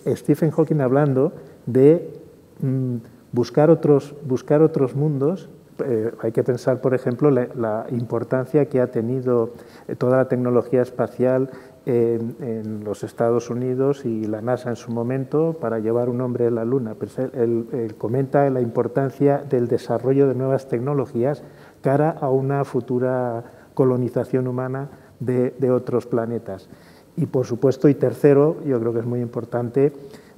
Stephen Hawking hablando de buscar otros mundos. Hay que pensar, por ejemplo, la importancia que ha tenido toda la tecnología espacial en los Estados Unidos y la NASA en su momento para llevar un hombre a la Luna. Pues él comenta la importancia del desarrollo de nuevas tecnologías cara a una futura colonización humana de otros planetas. Y, por supuesto, y tercero, yo creo que es muy importante,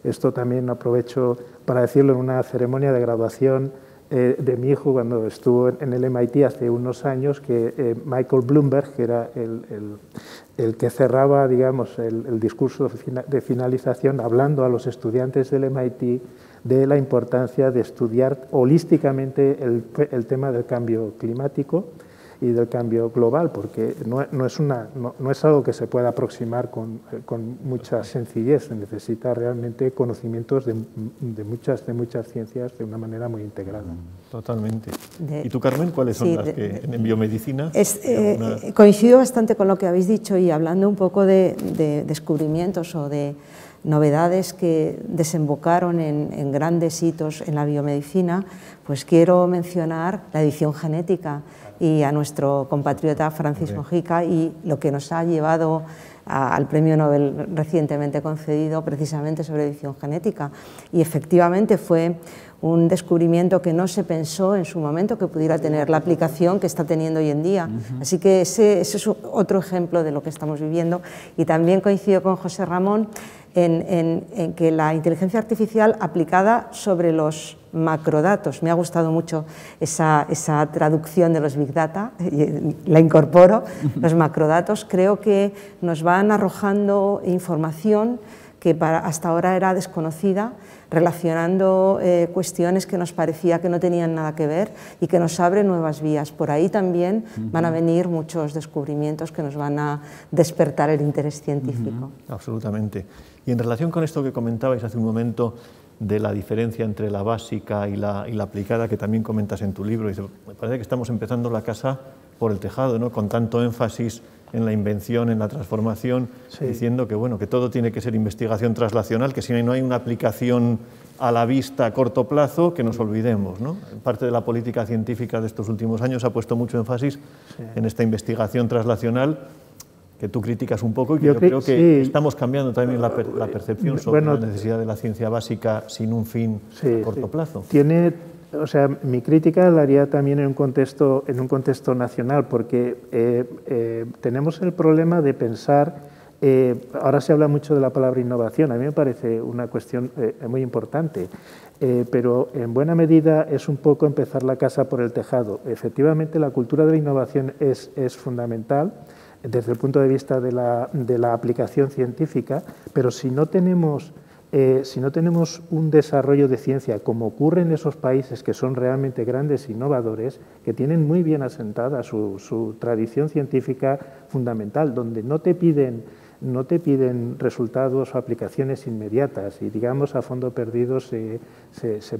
esto también aprovecho para decirlo en una ceremonia de graduación de mi hijo cuando estuvo en el MIT hace unos años, que Michael Bloomberg, que era el que cerraba, digamos, el discurso de finalización, hablando a los estudiantes del MIT de la importancia de estudiar holísticamente el tema del cambio climático del cambio global, porque no es algo que se pueda aproximar con mucha sencillez, se necesita realmente conocimientos de muchas ciencias de una manera muy integrada. Totalmente. ¿Y tú, Carmen, cuáles son las que en biomedicina? Coincido bastante con lo que habéis dicho, y hablando un poco de descubrimientos o de novedades que desembocaron en grandes hitos en la biomedicina, pues quiero mencionar la edición genética y a nuestro compatriota Francis Mojica y lo que nos ha llevado al premio Nobel recientemente concedido precisamente sobre edición genética. Y efectivamente fue un descubrimiento que no se pensó en su momento que pudiera tener la aplicación que está teniendo hoy en día. Así que ese es otro ejemplo de lo que estamos viviendo. Y también coincido con José Ramón en que la inteligencia artificial aplicada sobre los macrodatos, me ha gustado mucho esa traducción de los Big Data, la incorporo, los macrodatos, creo que nos van arrojando información que hasta ahora era desconocida, relacionando cuestiones que nos parecía que no tenían nada que ver y que nos abren nuevas vías. Por ahí también van a venir muchos descubrimientos que nos van a despertar el interés científico. Absolutamente. Y en relación con esto que comentabais hace un momento de la diferencia entre la básica y la aplicada, que también comentas en tu libro, me parece que estamos empezando la casa por el tejado, ¿no? Con tanto énfasis en la invención, en la transformación, diciendo que, bueno, que todo tiene que ser investigación translacional, que si no hay una aplicación a la vista a corto plazo, que nos olvidemos, ¿no? Parte de la política científica de estos últimos años ha puesto mucho énfasis en esta investigación translacional, que tú criticas un poco, y que yo creo que estamos cambiando también la percepción sobre la necesidad de la ciencia básica sin un fin a corto plazo. O sea, mi crítica la haría también en un contexto nacional, porque tenemos el problema de pensar, ahora se habla mucho de la palabra innovación, a mí me parece una cuestión muy importante, pero en buena medida es un poco empezar la casa por el tejado. Efectivamente, la cultura de la innovación es fundamental desde el punto de vista de la aplicación científica, pero si no tenemos un desarrollo de ciencia, como ocurre en esos países que son realmente grandes e innovadores, que tienen muy bien asentada su tradición científica fundamental, donde no te piden resultados o aplicaciones inmediatas y, digamos, a fondo perdido se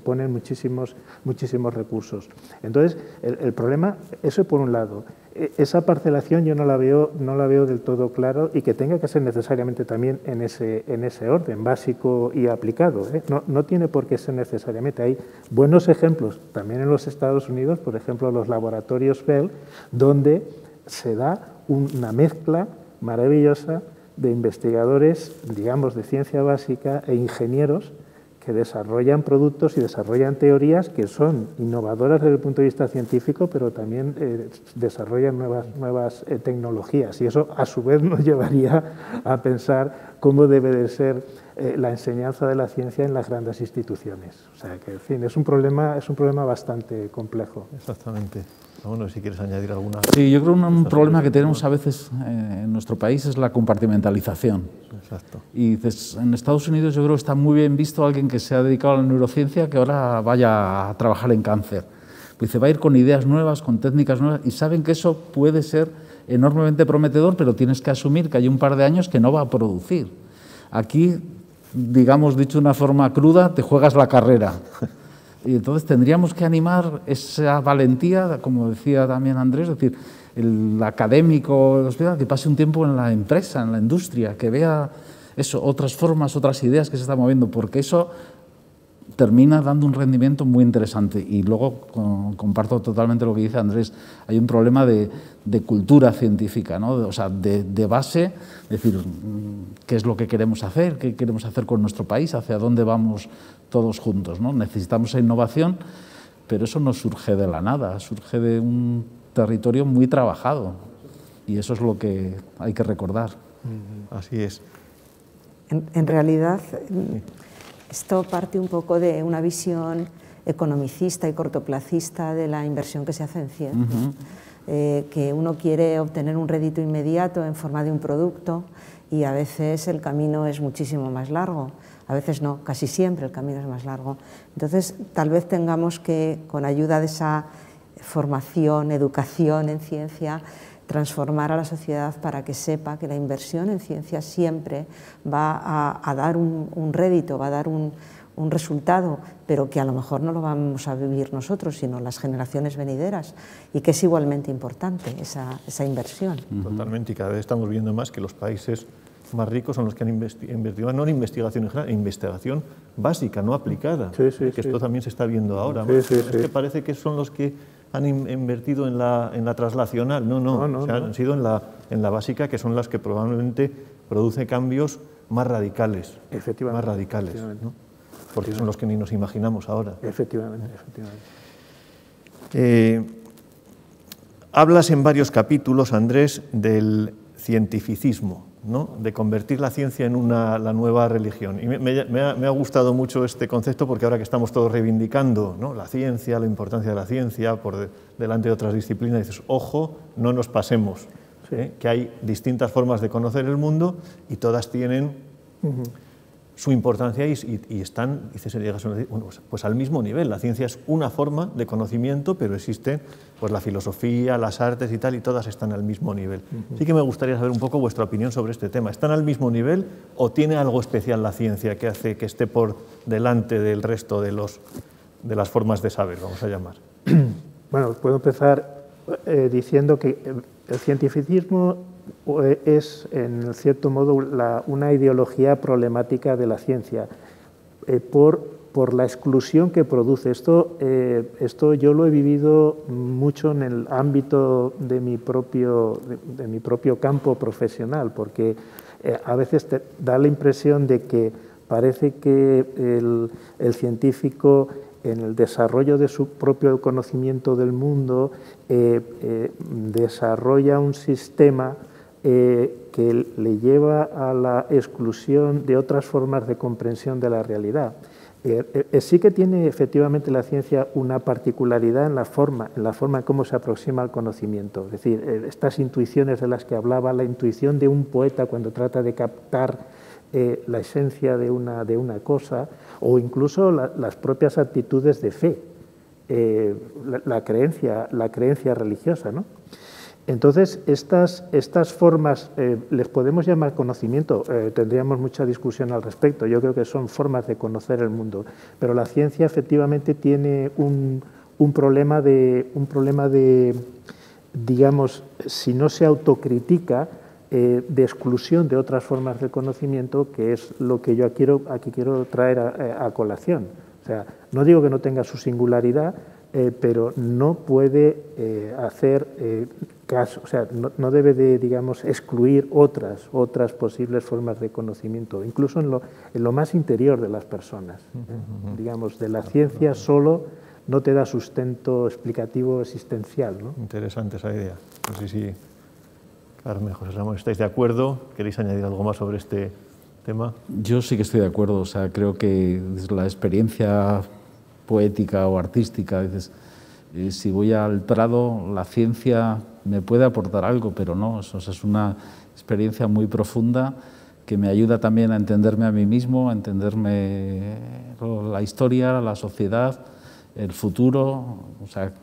ponen muchísimos recursos. Entonces, el problema, eso por un lado. Esa parcelación yo no la veo del todo claro, y que tenga que ser necesariamente también en ese orden, básico y aplicado, ¿eh? No tiene por qué ser necesariamente. Hay buenos ejemplos también en los Estados Unidos, por ejemplo, los laboratorios Bell, donde se da una mezcla maravillosa de investigadores, digamos, de ciencia básica e ingenieros que desarrollan productos y desarrollan teorías que son innovadoras desde el punto de vista científico, pero también desarrollan nuevas tecnologías, y eso a su vez nos llevaría a pensar cómo debe de ser la enseñanza de la ciencia en las grandes instituciones. O sea que, en fin, es un problema bastante complejo. Exactamente. Bueno, si quieres añadir alguna... Sí, yo creo que un problema que tenemos a veces en nuestro país es la compartimentalización. Exacto. Y dices, en Estados Unidos yo creo que está muy bien visto alguien que se ha dedicado a la neurociencia que ahora vaya a trabajar en cáncer. Pues se va a ir con ideas nuevas, con técnicas nuevas, y saben que eso puede ser enormemente prometedor, pero tienes que asumir que hay un par de años que no va a producir. Aquí, digamos, dicho de una forma cruda, te juegas la carrera. Y entonces tendríamos que animar esa valentía, como decía también Andrés, es decir, el académico que pase un tiempo en la empresa, en la industria, que vea eso, otras formas, otras ideas que se están moviendo, porque eso termina dando un rendimiento muy interesante. Y luego comparto totalmente lo que dice Andrés, hay un problema de cultura científica, ¿no? O sea, de base, es decir, qué es lo que queremos hacer, qué queremos hacer con nuestro país, hacia dónde vamos todos juntos, ¿no? Necesitamos esa innovación, pero eso no surge de la nada, surge de un territorio muy trabajado, y eso es lo que hay que recordar. Así es. En realidad, esto parte un poco de una visión economicista y cortoplacista de la inversión que se hace en ciencia, que uno quiere obtener un rédito inmediato en forma de un producto, y a veces el camino es muchísimo más largo, a veces no, casi siempre el camino es más largo. Entonces, tal vez tengamos que, con ayuda de esa formación, educación en ciencia, transformar a la sociedad para que sepa que la inversión en ciencia siempre va a dar un rédito, va a dar un resultado, pero que a lo mejor no lo vamos a vivir nosotros, sino las generaciones venideras, y que es igualmente importante esa inversión. Totalmente, y cada vez estamos viendo más que los países más ricos son los que han invertido, no en investigación en general, en investigación básica, no aplicada, que esto también se está viendo ahora. Es que parece que son los que han invertido en la traslacional, han sido en la básica, que son las que probablemente produce cambios más radicales. Efectivamente. Más radicales, ¿no? Porque son los que ni nos imaginamos ahora. Efectivamente. Hablas en varios capítulos, Andrés, del cientificismo, ¿no? De convertir la ciencia en la nueva religión. Y me ha gustado mucho este concepto, porque ahora que estamos todos reivindicando, ¿no?, la ciencia, la importancia de la ciencia por delante de otras disciplinas, dices, ojo, no nos pasemos, que hay distintas formas de conocer el mundo y todas tienen su importancia y están, dices, pues al mismo nivel. La ciencia es una forma de conocimiento, pero existen pues la filosofía, las artes y tal, y todas están al mismo nivel. Sí que me gustaría saber un poco vuestra opinión sobre este tema. ¿Están al mismo nivel o tiene algo especial la ciencia que hace que esté por delante del resto de las formas de saber, vamos a llamar? Bueno, puedo empezar diciendo que el cientificismo es, en cierto modo, una ideología problemática de la ciencia por la exclusión que produce. Esto yo lo he vivido mucho en el ámbito de mi propio campo profesional, porque a veces te da la impresión de que parece que el científico, en el desarrollo de su propio conocimiento del mundo, desarrolla un sistema que le lleva a la exclusión de otras formas de comprensión de la realidad. Sí que tiene efectivamente la ciencia una particularidad en la forma en cómo se aproxima al conocimiento. Es decir, estas intuiciones de las que hablaba, la intuición de un poeta cuando trata de captar la esencia de una cosa, o incluso las propias actitudes de fe, la creencia religiosa, ¿no? Entonces, estas formas, les podemos llamar conocimiento, tendríamos mucha discusión al respecto. Yo creo que son formas de conocer el mundo, pero la ciencia efectivamente tiene un problema de, digamos, si no se autocritica, de exclusión de otras formas de conocimiento, que es lo que yo aquí quiero traer a colación. O sea, no digo que no tenga su singularidad, pero no puede hacer caso, o sea, no debe de, digamos, excluir otras posibles formas de conocimiento, incluso en lo más interior de las personas. Digamos, de la ciencia solo no te da sustento explicativo existencial, ¿no? Interesante esa idea. No sé si Carmen, José Ramón, ¿estáis de acuerdo? ¿Queréis añadir algo más sobre este tema? Yo sí que estoy de acuerdo. O sea, creo que la experiencia poética o artística, dices, si voy al Prado, la ciencia me puede aportar algo, pero no, eso es una experiencia muy profunda que me ayuda también a entenderme a mí mismo, a entenderme la historia, la sociedad, el futuro. O sea,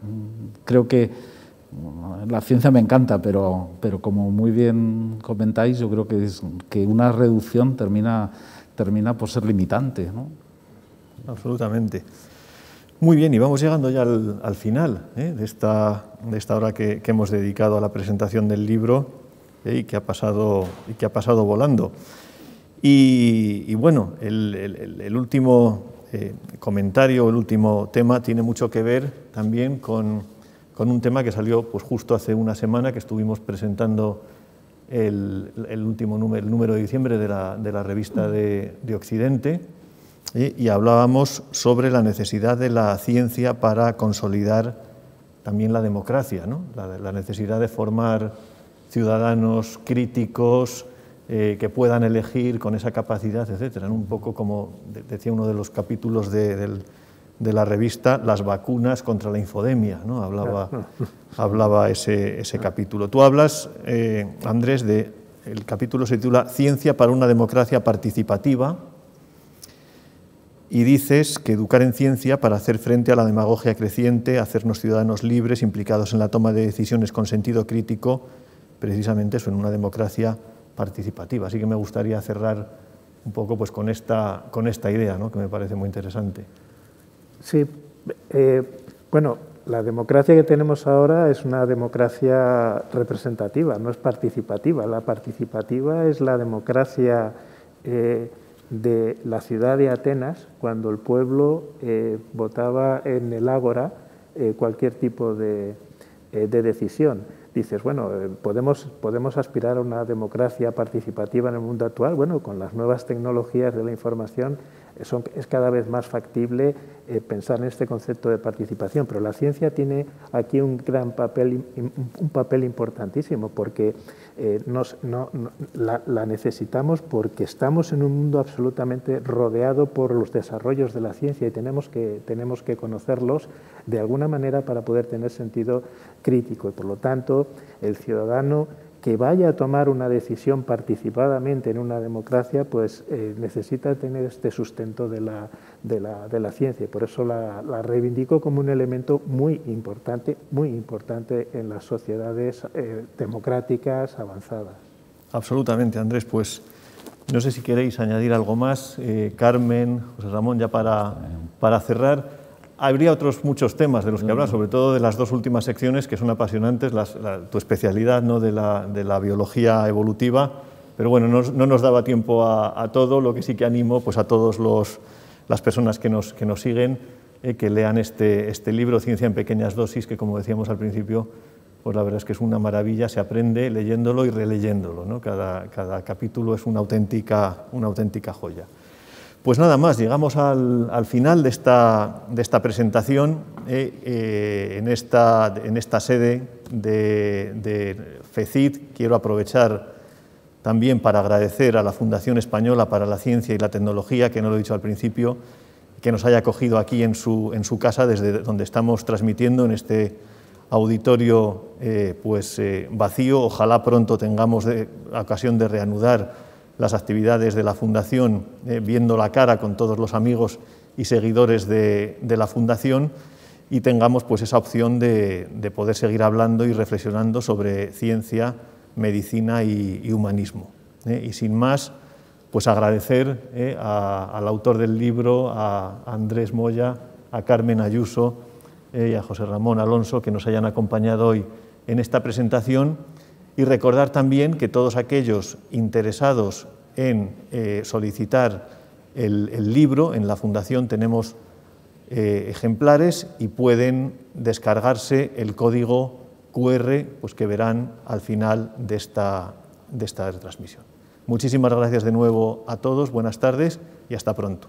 creo que la ciencia me encanta, pero como muy bien comentáis, yo creo que una reducción termina por ser limitante, ¿no? Absolutamente. Muy bien, y vamos llegando ya al final de esta hora que hemos dedicado a la presentación del libro y que ha pasado volando. Y bueno, el último comentario, el último tema tiene mucho que ver también con un tema que salió pues justo hace una semana, que estuvimos presentando el número de diciembre de la revista de Occidente, y hablábamos sobre la necesidad de la ciencia para consolidar también la democracia, ¿no? La necesidad de formar ciudadanos críticos que puedan elegir con esa capacidad, etcétera, ¿no? Un poco como decía uno de los capítulos de la revista, las vacunas contra la infodemia, ¿no? Hablaba ese capítulo. Tú hablas, Andrés, el capítulo se titula Ciencia para una democracia participativa, y dices que educar en ciencia para hacer frente a la demagogia creciente, hacernos ciudadanos libres, implicados en la toma de decisiones con sentido crítico, precisamente eso, en una democracia participativa. Así que me gustaría cerrar un poco pues, con esta idea, ¿no?, que me parece muy interesante. Sí, bueno, la democracia que tenemos ahora es una democracia representativa, no es participativa. La participativa es la democracia de la ciudad de Atenas, cuando el pueblo votaba en el ágora cualquier tipo de decisión. Dices, bueno, ¿podemos aspirar a una democracia participativa en el mundo actual? Bueno, con las nuevas tecnologías de la información es cada vez más factible pensar en este concepto de participación, pero la ciencia tiene aquí un papel importantísimo, porque la necesitamos porque estamos en un mundo absolutamente rodeado por los desarrollos de la ciencia y tenemos que conocerlos de alguna manera para poder tener sentido crítico, y por lo tanto el ciudadano que vaya a tomar una decisión participadamente en una democracia, pues necesita tener este sustento de la ciencia, y por eso la reivindico como un elemento muy importante en las sociedades democráticas avanzadas. Absolutamente, Andrés. Pues no sé si queréis añadir algo más, Carmen, José Ramón, ya para cerrar. Habría otros muchos temas de los que hablar, sobre todo de las dos últimas secciones que son apasionantes, tu especialidad, ¿no?, de la biología evolutiva, pero bueno, no nos daba tiempo a todo. Lo que sí que animo pues, a todas las personas que nos siguen, que lean este libro, Ciencia en pequeñas dosis, que como decíamos al principio, pues la verdad es que es una maravilla, se aprende leyéndolo y releyéndolo, ¿no? Cada capítulo es una auténtica joya. Pues nada más, llegamos al final de esta presentación en esta sede de FECIT. Quiero aprovechar también para agradecer a la Fundación Española para la Ciencia y la Tecnología, que no lo he dicho al principio, que nos haya acogido aquí en su casa, desde donde estamos transmitiendo en este auditorio vacío. Ojalá pronto tengamos ocasión de reanudar las actividades de la Fundación, viendo la cara con todos los amigos y seguidores de la Fundación, y tengamos pues, esa opción de poder seguir hablando y reflexionando sobre ciencia, medicina y humanismo. Y sin más, pues agradecer al autor del libro, a Andrés Moya, a Carmen Ayuso y a José Ramón Alonso, que nos hayan acompañado hoy en esta presentación. Y recordar también que todos aquellos interesados en solicitar el libro, en la Fundación tenemos ejemplares y pueden descargarse el código QR pues, que verán al final de esta retransmisión. Muchísimas gracias de nuevo a todos, buenas tardes y hasta pronto.